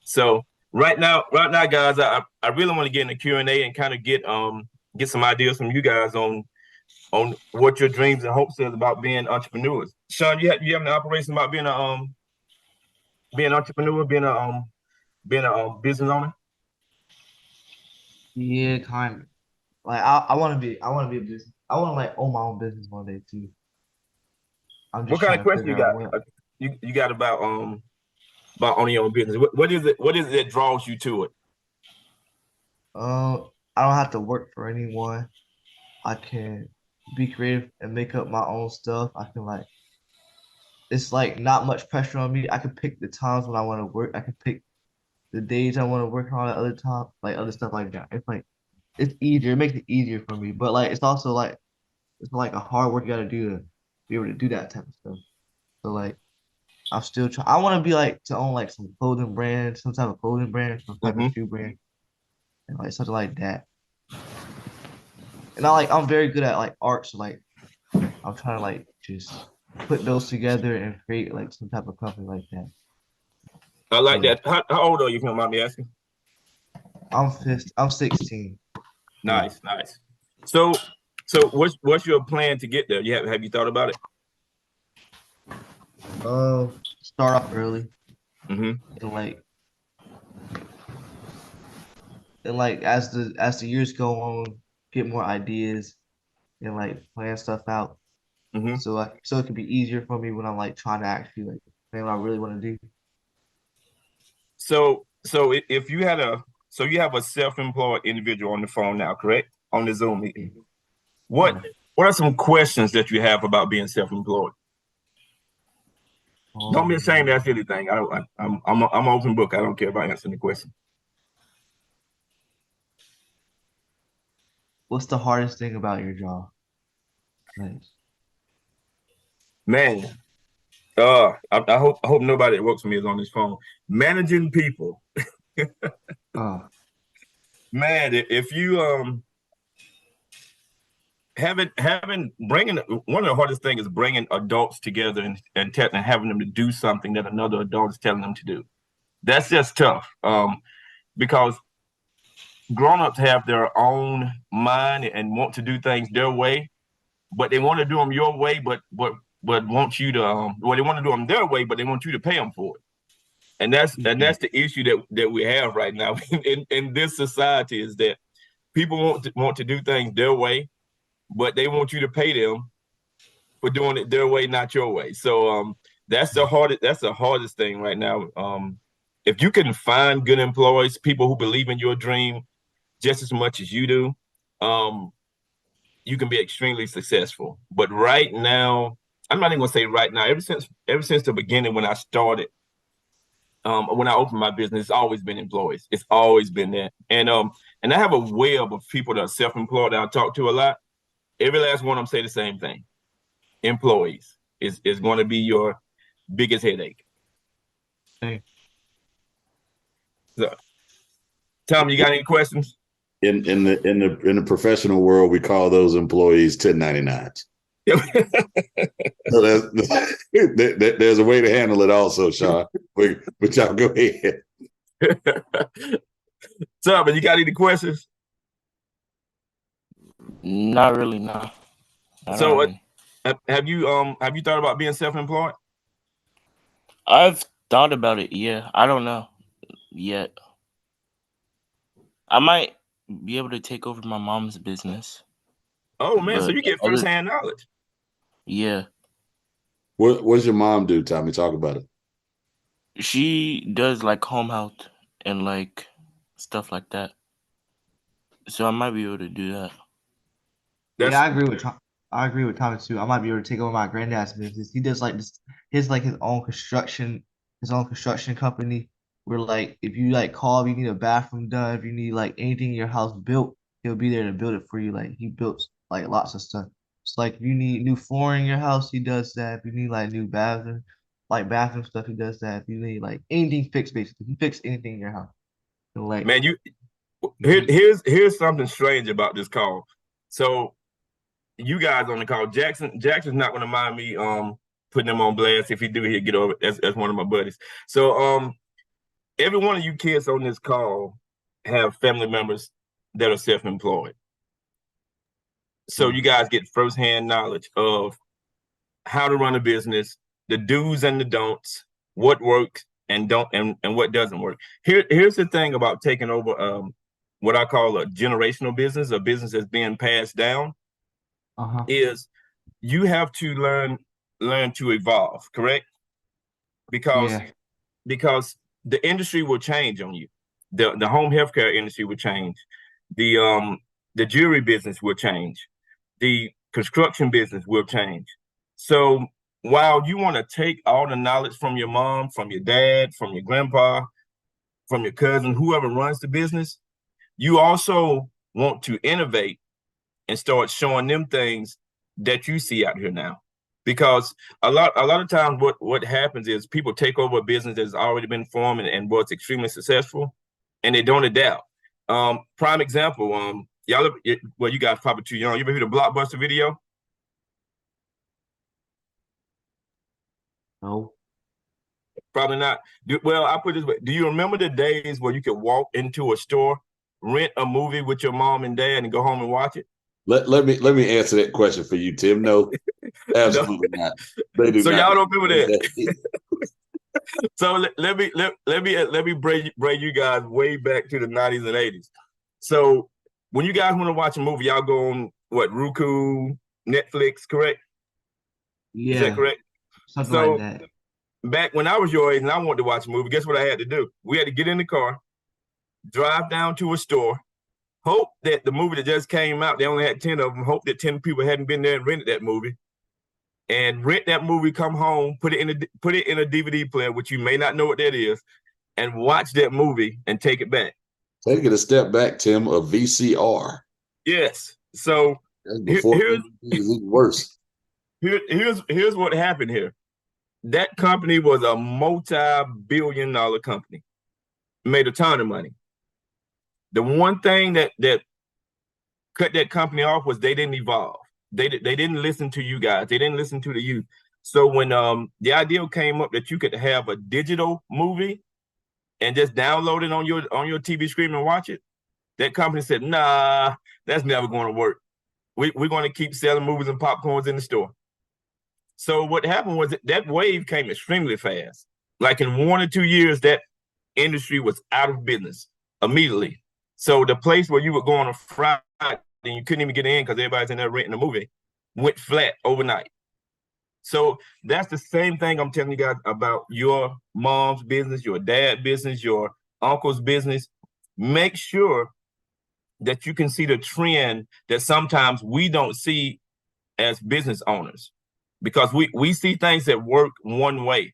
So right now, guys, I really want to get in the Q&A and kind of get some ideas from you guys on what your dreams and hopes is about being entrepreneurs. Sean, you have any operations about being an entrepreneur, being a business owner? Yeah, kind of. Like I want to be a business. I want to like own my own business one day too. I'm What just kind of trying to question you figure out got? what. You got about owning your own business. What is it? What is it that draws you to it? I don't have to work for anyone. I can be creative and make up my own stuff. I can like it's like not much pressure on me. I can pick the times when I want to work. I can pick the days I want to work on at other time, like other stuff like that. It's like it's easier. It makes it easier for me. But like it's also like it's like a hard work you gotta do to be able to do that type of stuff. So like I'm still trying. I want to be like to own like some clothing brand, some type of clothing brand, some type of Mm-hmm. shoe brand, and like something like that. And I'm very good at like art, so like I'm trying to like just put those together and create like some type of company like that. I like So that. How old are you, if you don't mind me asking? I'm 16. Yeah. Nice, nice. So, what's your plan to get there? Have you thought about it? Start off early Mm-hmm. and like as the years go on, get more ideas and like plan stuff out. Mm-hmm. So it can be easier for me when I'm like trying to actually like plan what I really want to do. If you had you have a self-employed individual on the phone now, correct? On the Zoom meeting. What Yeah. what are some questions that you have about being self-employed? Don't be ashamed to ask anything. I'm an open book. I don't care about answering the question. What's the hardest thing about your job? Nice. Man, I hope nobody that works for me is on this phone. Managing people. Oh, Man, if you having bringing one of the hardest things is bringing adults together and having them to do something that another adult is telling them to do. That's just tough. Because grown-ups have their own mind and want to do things their way, but they want to do them your way, but want you to well, they want to do them their way, but they want you to pay them for it. And that's the issue that we have right now in this society, is that people want to do things their way, but they want you to pay them for doing it their way, not your way. So that's the hardest thing right now. If you can find good employees, people who believe in your dream just as much as you do, you can be extremely successful. But right now, I'm not even gonna say right now. Ever since the beginning, when I started, when I opened my business, it's always been employees. It's always been that. And I have a web of people that are self-employed that I talk to a lot. Every last one of them say the same thing. Employees is going to be your biggest headache. hey. So, Tom, you got any questions? In the professional world, we call those employees 1099s. So there's a way to handle it also, Sean. But y'all go ahead. Tom, you got any questions? Not really, no. So have you thought about being self-employed? I've thought about it, yeah. I don't know yet. I might be able to take over my mom's business. Oh man, so you get firsthand knowledge. Yeah. What's your mom do, Tommy? Talk about it. She does like home health and like stuff like that. So I might be able to do that. Yeah, I agree with Thomas too. I might be able to take over my granddad's business. He does like this his like his own construction company where like if you like call if you need a bathroom done, if you need like anything in your house built, he'll be there to build it for you. Like he built like lots of stuff. So like if you need new flooring in your house, he does that. If you need like new bathroom stuff, he does that. If you need like anything fixed, basically, he fixes anything in your house. So like Man, here's something strange about this call. So you guys on the call, Jackson's not gonna mind me putting him on blast. If he do, he'll get over it. That's one of my buddies. So every one of you kids on this call have family members that are self-employed. So you guys get firsthand knowledge of how to run a business, the do's and the don'ts, what works and what doesn't work. Here's the thing about taking over what I call a generational business, a business that's being passed down, is you have to learn to evolve, correct? Because the industry will change on you. The home healthcare industry will change. The jewelry business will change. The construction business will change. So while you want to take all the knowledge from your mom, from your dad, from your grandpa, from your cousin, whoever runs the business, you also want to innovate and start showing them things that you see out here now. Because a lot of times what happens is people take over a business that's already been formed and was extremely successful, and they don't adapt. Prime example, y'all, well, you guys probably too young. You ever heard the Blockbuster video? No. Probably not. Well, I'll put it this way. Do you remember the days where you could walk into a store, rent a movie with your mom and dad, and go home and watch it? Let me answer that question for you, Tim. No, absolutely not. They do so not. Y'all don't remember that. So let me bring you guys way back to the 90s and 80s. So when you guys want to watch a movie, y'all go on what, Roku, Netflix, correct? Yeah. Is that correct? Something like that. Back when I was your age and I wanted to watch a movie, guess what I had to do? We had to get in the car, drive down to a store, hope that the movie that just came out, they only had 10 of them, hope that 10 people hadn't been there and rented that movie, and rent that movie, come home, put it in a DVD player, which you may not know what that is, and watch that movie and take it back. Take it a step back, Tim, a VCR. Yes. So before here's even worse. Here's what happened here. That company was a multi-billion-dollar company. Made a ton of money. The one thing that cut that company off was they didn't evolve. They didn't listen to you guys. They didn't listen to the youth. So when the idea came up that you could have a digital movie and just download it on your TV screen and watch it, that company said, nah, that's never going to work. We're going to keep selling movies and popcorns in the store. So what happened was that wave came extremely fast. Like in 1 or 2 years, that industry was out of business immediately. So the place where you would go on a Friday and you couldn't even get in because everybody's in there renting a movie went flat overnight. So that's the same thing I'm telling you guys about your mom's business, your dad's business, your uncle's business. Make sure that you can see the trend that sometimes we don't see as business owners, because we see things that work one way.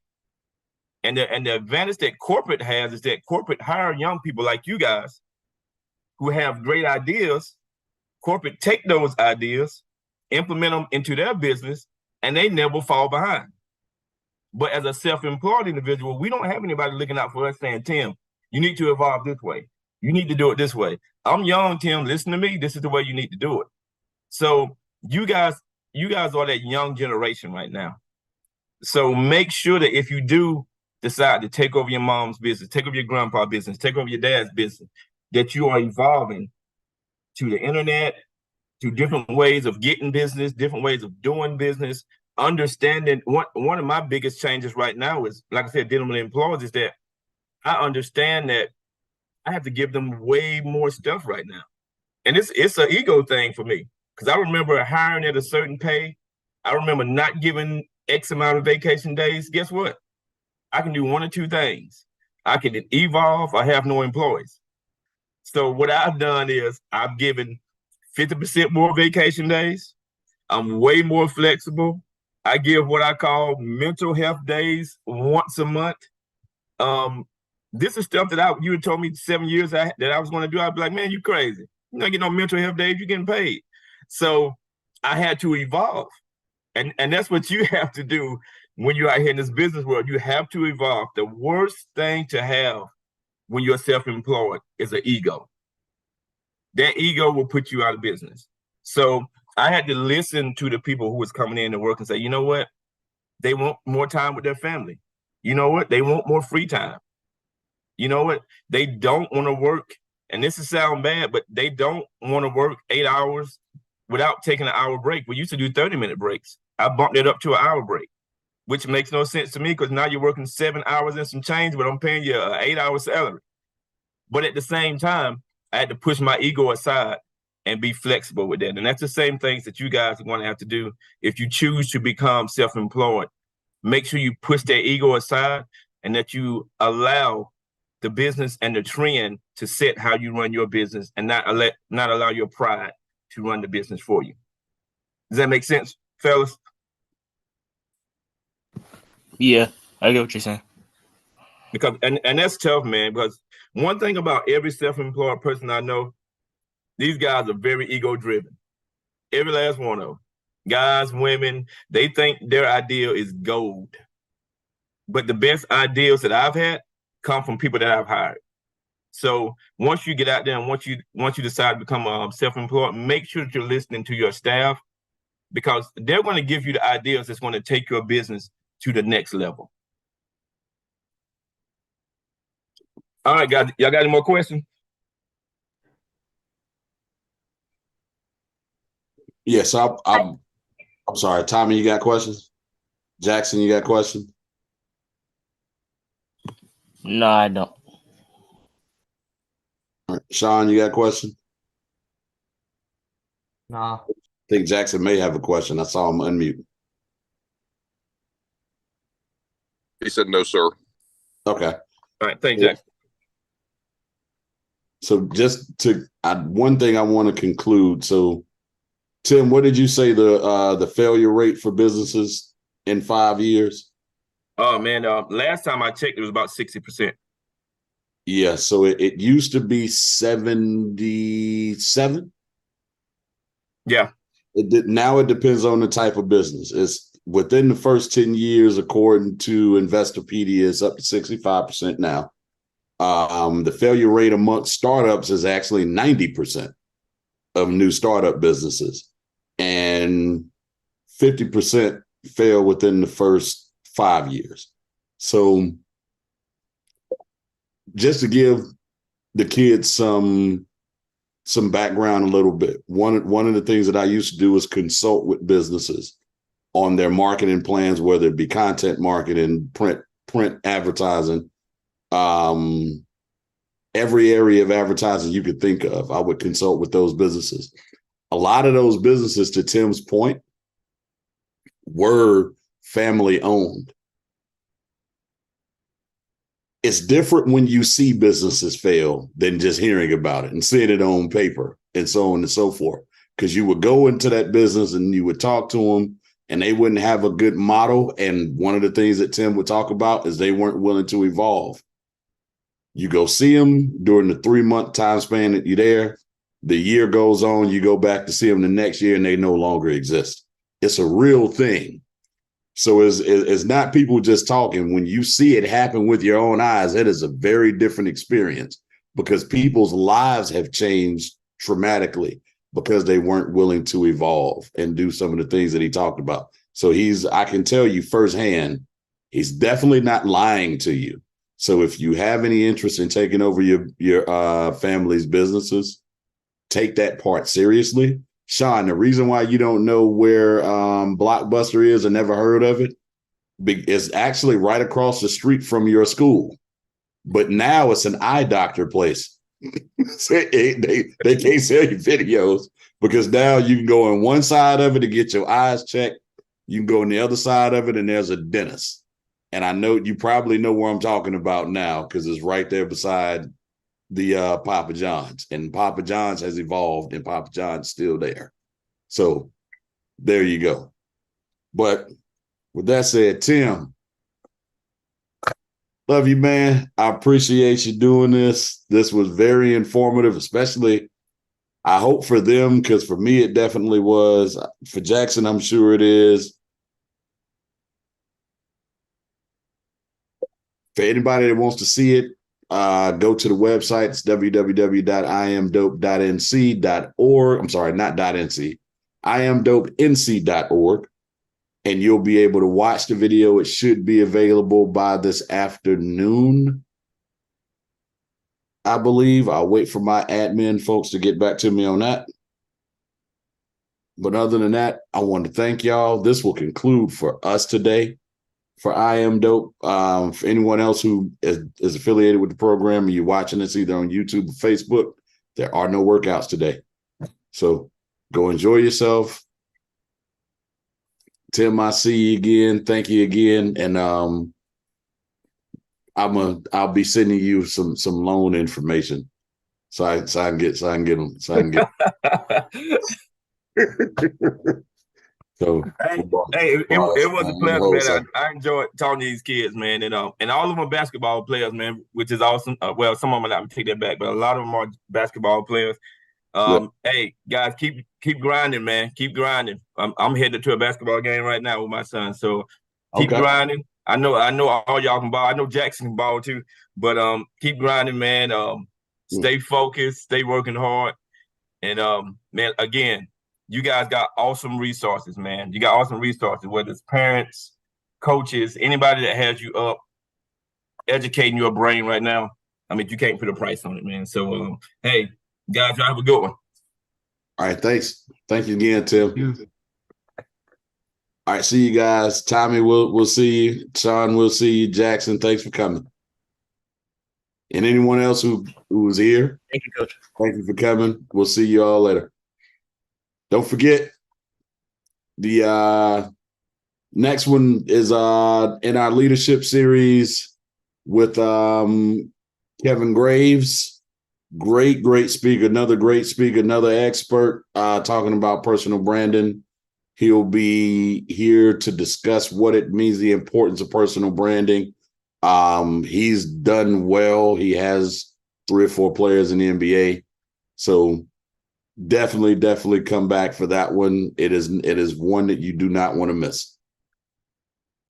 And the advantage that corporate has is that corporate hire young people like you guys who have great ideas. Corporate take those ideas, implement them into their business, and they never fall behind. But as a self-employed individual, we don't have anybody looking out for us saying, Tim, you need to evolve this way. You need to do it this way. I'm young, Tim, listen to me. This is the way you need to do it. So you guys are that young generation right now. So make sure that if you do decide to take over your mom's business, take over your grandpa's business, take over your dad's business, that you are evolving to the internet, to different ways of getting business, different ways of doing business, understanding. One of my biggest changes right now is, like I said, dealing with employees, is that I understand that I have to give them way more stuff right now. And it's an ego thing for me, because I remember hiring at a certain pay. I remember not giving X amount of vacation days. Guess what? I can do one or two things. I can evolve or have no employees. So what I've done is I've given 50% more vacation days. I'm way more flexible. I give what I call mental health days once a month. This is stuff that you had told me 7 years that I was going to do. I'd be like, man, you crazy. You're not getting no mental health days. You're getting paid. So I had to evolve. And that's what you have to do when you're out here in this business world. You have to evolve. The worst thing to have when you're self-employed is an ego. That ego will put you out of business. So I had to listen to the people who was coming in to work and say, you know what? They want more time with their family. You know what? They want more free time. You know what? They don't want to work. And this is sound bad, but they don't want to work 8 hours without taking an hour break. We used to do 30-minute breaks. I bumped it up to an hour break, which makes no sense to me, because now you're working 7 hours and some change, but I'm paying you an 8-hour salary. But at the same time, I had to push my ego aside and be flexible with that. And that's the same things that you guys are going to have to do if you choose to become self-employed. Make sure you push that ego aside and that you allow the business and the trend to set how you run your business and not allow your pride to run the business for you. Does that make sense, fellas? Yeah, I get what you're saying. Because and that's tough, man, because one thing about every self-employed person I know, these guys are very ego-driven. Every last one of them. Guys, women, they think their idea is gold. But the best ideas that I've had come from people that I've hired. So once you get out there and once you decide to become self-employed, make sure that you're listening to your staff, because they're going to give you the ideas that's going to take your business to the next level. All right, guys, y'all got any more questions? Yes, I'm sorry, Tommy, you got questions? Jackson, you got questions? No, I don't. All right. Sean, you got a question? Nah. I think Jackson may have a question. I saw him unmute. He said no, sir. Okay. All right, thanks, Jackson. So just one thing I want to conclude. So, Tim, what did you say the failure rate for businesses in 5 years? Oh man, last time I checked, it was about 60%. Yeah, so it used to be 77. Yeah. Now it depends on the type of business. It's within the first 10 years, according to Investopedia, it's up to 65% now. The failure rate amongst startups is actually 90% of new startup businesses, and 50% fail within the first 5 years. So just to give the kids some background a little bit, one of the things that I used to do is consult with businesses on their marketing plans, whether it be content marketing, print advertising, every area of advertising you could think of. I would consult with those businesses. A lot of those businesses, to Tim's point, were family owned. It's different when you see businesses fail than just hearing about it and seeing it on paper and so on and so forth. Because you would go into that business and you would talk to them and they wouldn't have a good model. And one of the things that Tim would talk about is they weren't willing to evolve. You go see them during the 3-month time span that you're there. The year goes on, you go back to see them the next year and they no longer exist. It's a real thing. So it's not people just talking. When you see it happen with your own eyes, it is a very different experience because people's lives have changed dramatically because they weren't willing to evolve and do some of the things that he talked about. So I can tell you firsthand, he's definitely not lying to you. So if you have any interest in taking over your family's businesses, take that part seriously. Sean, the reason why you don't know where Blockbuster is and never heard of it is actually right across the street from your school. But now it's an eye doctor place. they can't sell you videos because now you can go on one side of it to get your eyes checked. You can go on the other side of it and there's a dentist. And I know you probably know where I'm talking about now because it's right there beside the Papa John's, and Papa John's has evolved and Papa John's still there. So there you go. But with that said, Tim, love you, man. I appreciate you doing this. This was very informative, especially I hope for them, because for me, it definitely was. For Jackson, I'm sure it is. For anybody that wants to see it, go to the website. It's www.imdope.nc.org. I'm sorry, not .nc. imdopenc.org. And you'll be able to watch the video. It should be available by this afternoon, I believe. I'll wait for my admin folks to get back to me on that. But other than that, I want to thank y'all. This will conclude for us today. For I Am Dope, for anyone else who is affiliated with the program and you're watching this either on YouTube or Facebook, There are no workouts today. So go enjoy yourself. Tim, I see you again. Thank you again. And I'll be sending you some loan information so I can get them. So hey, it was a pleasure, man. I enjoyed talking to these kids, man, and all of them are basketball players, man, which is awesome. Well, some of them, I take that back, but a lot of them are basketball players. Hey, guys, keep grinding, man. Keep grinding. I'm headed to a basketball game right now with my son, so keep grinding. I know all y'all can ball. I know Jackson can ball too, but keep grinding, man. Stay focused, stay working hard, and man, again, you guys got awesome resources, man. You got awesome resources, whether it's parents, coaches, anybody that has you up, educating your brain right now. I mean, you can't put a price on it, man. So, hey, guys, y'all have a good one. All right, thanks. Thank you again, Tim. All right, see you guys. Tommy, we'll see you. Sean, we'll see you. Jackson, thanks for coming. And anyone else who was here, Thank you, Coach. Thank you for coming. We'll see you all later. Don't forget, the next one is in our leadership series with Kevin Graves. Great speaker, another great speaker, another expert talking about personal branding. He'll be here to discuss what it means, the importance of personal branding. He's done well. He has 3 or 4 players in the NBA. So definitely come back for that one. It is one that you do not want to miss.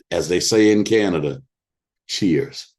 As they say in Canada, cheers.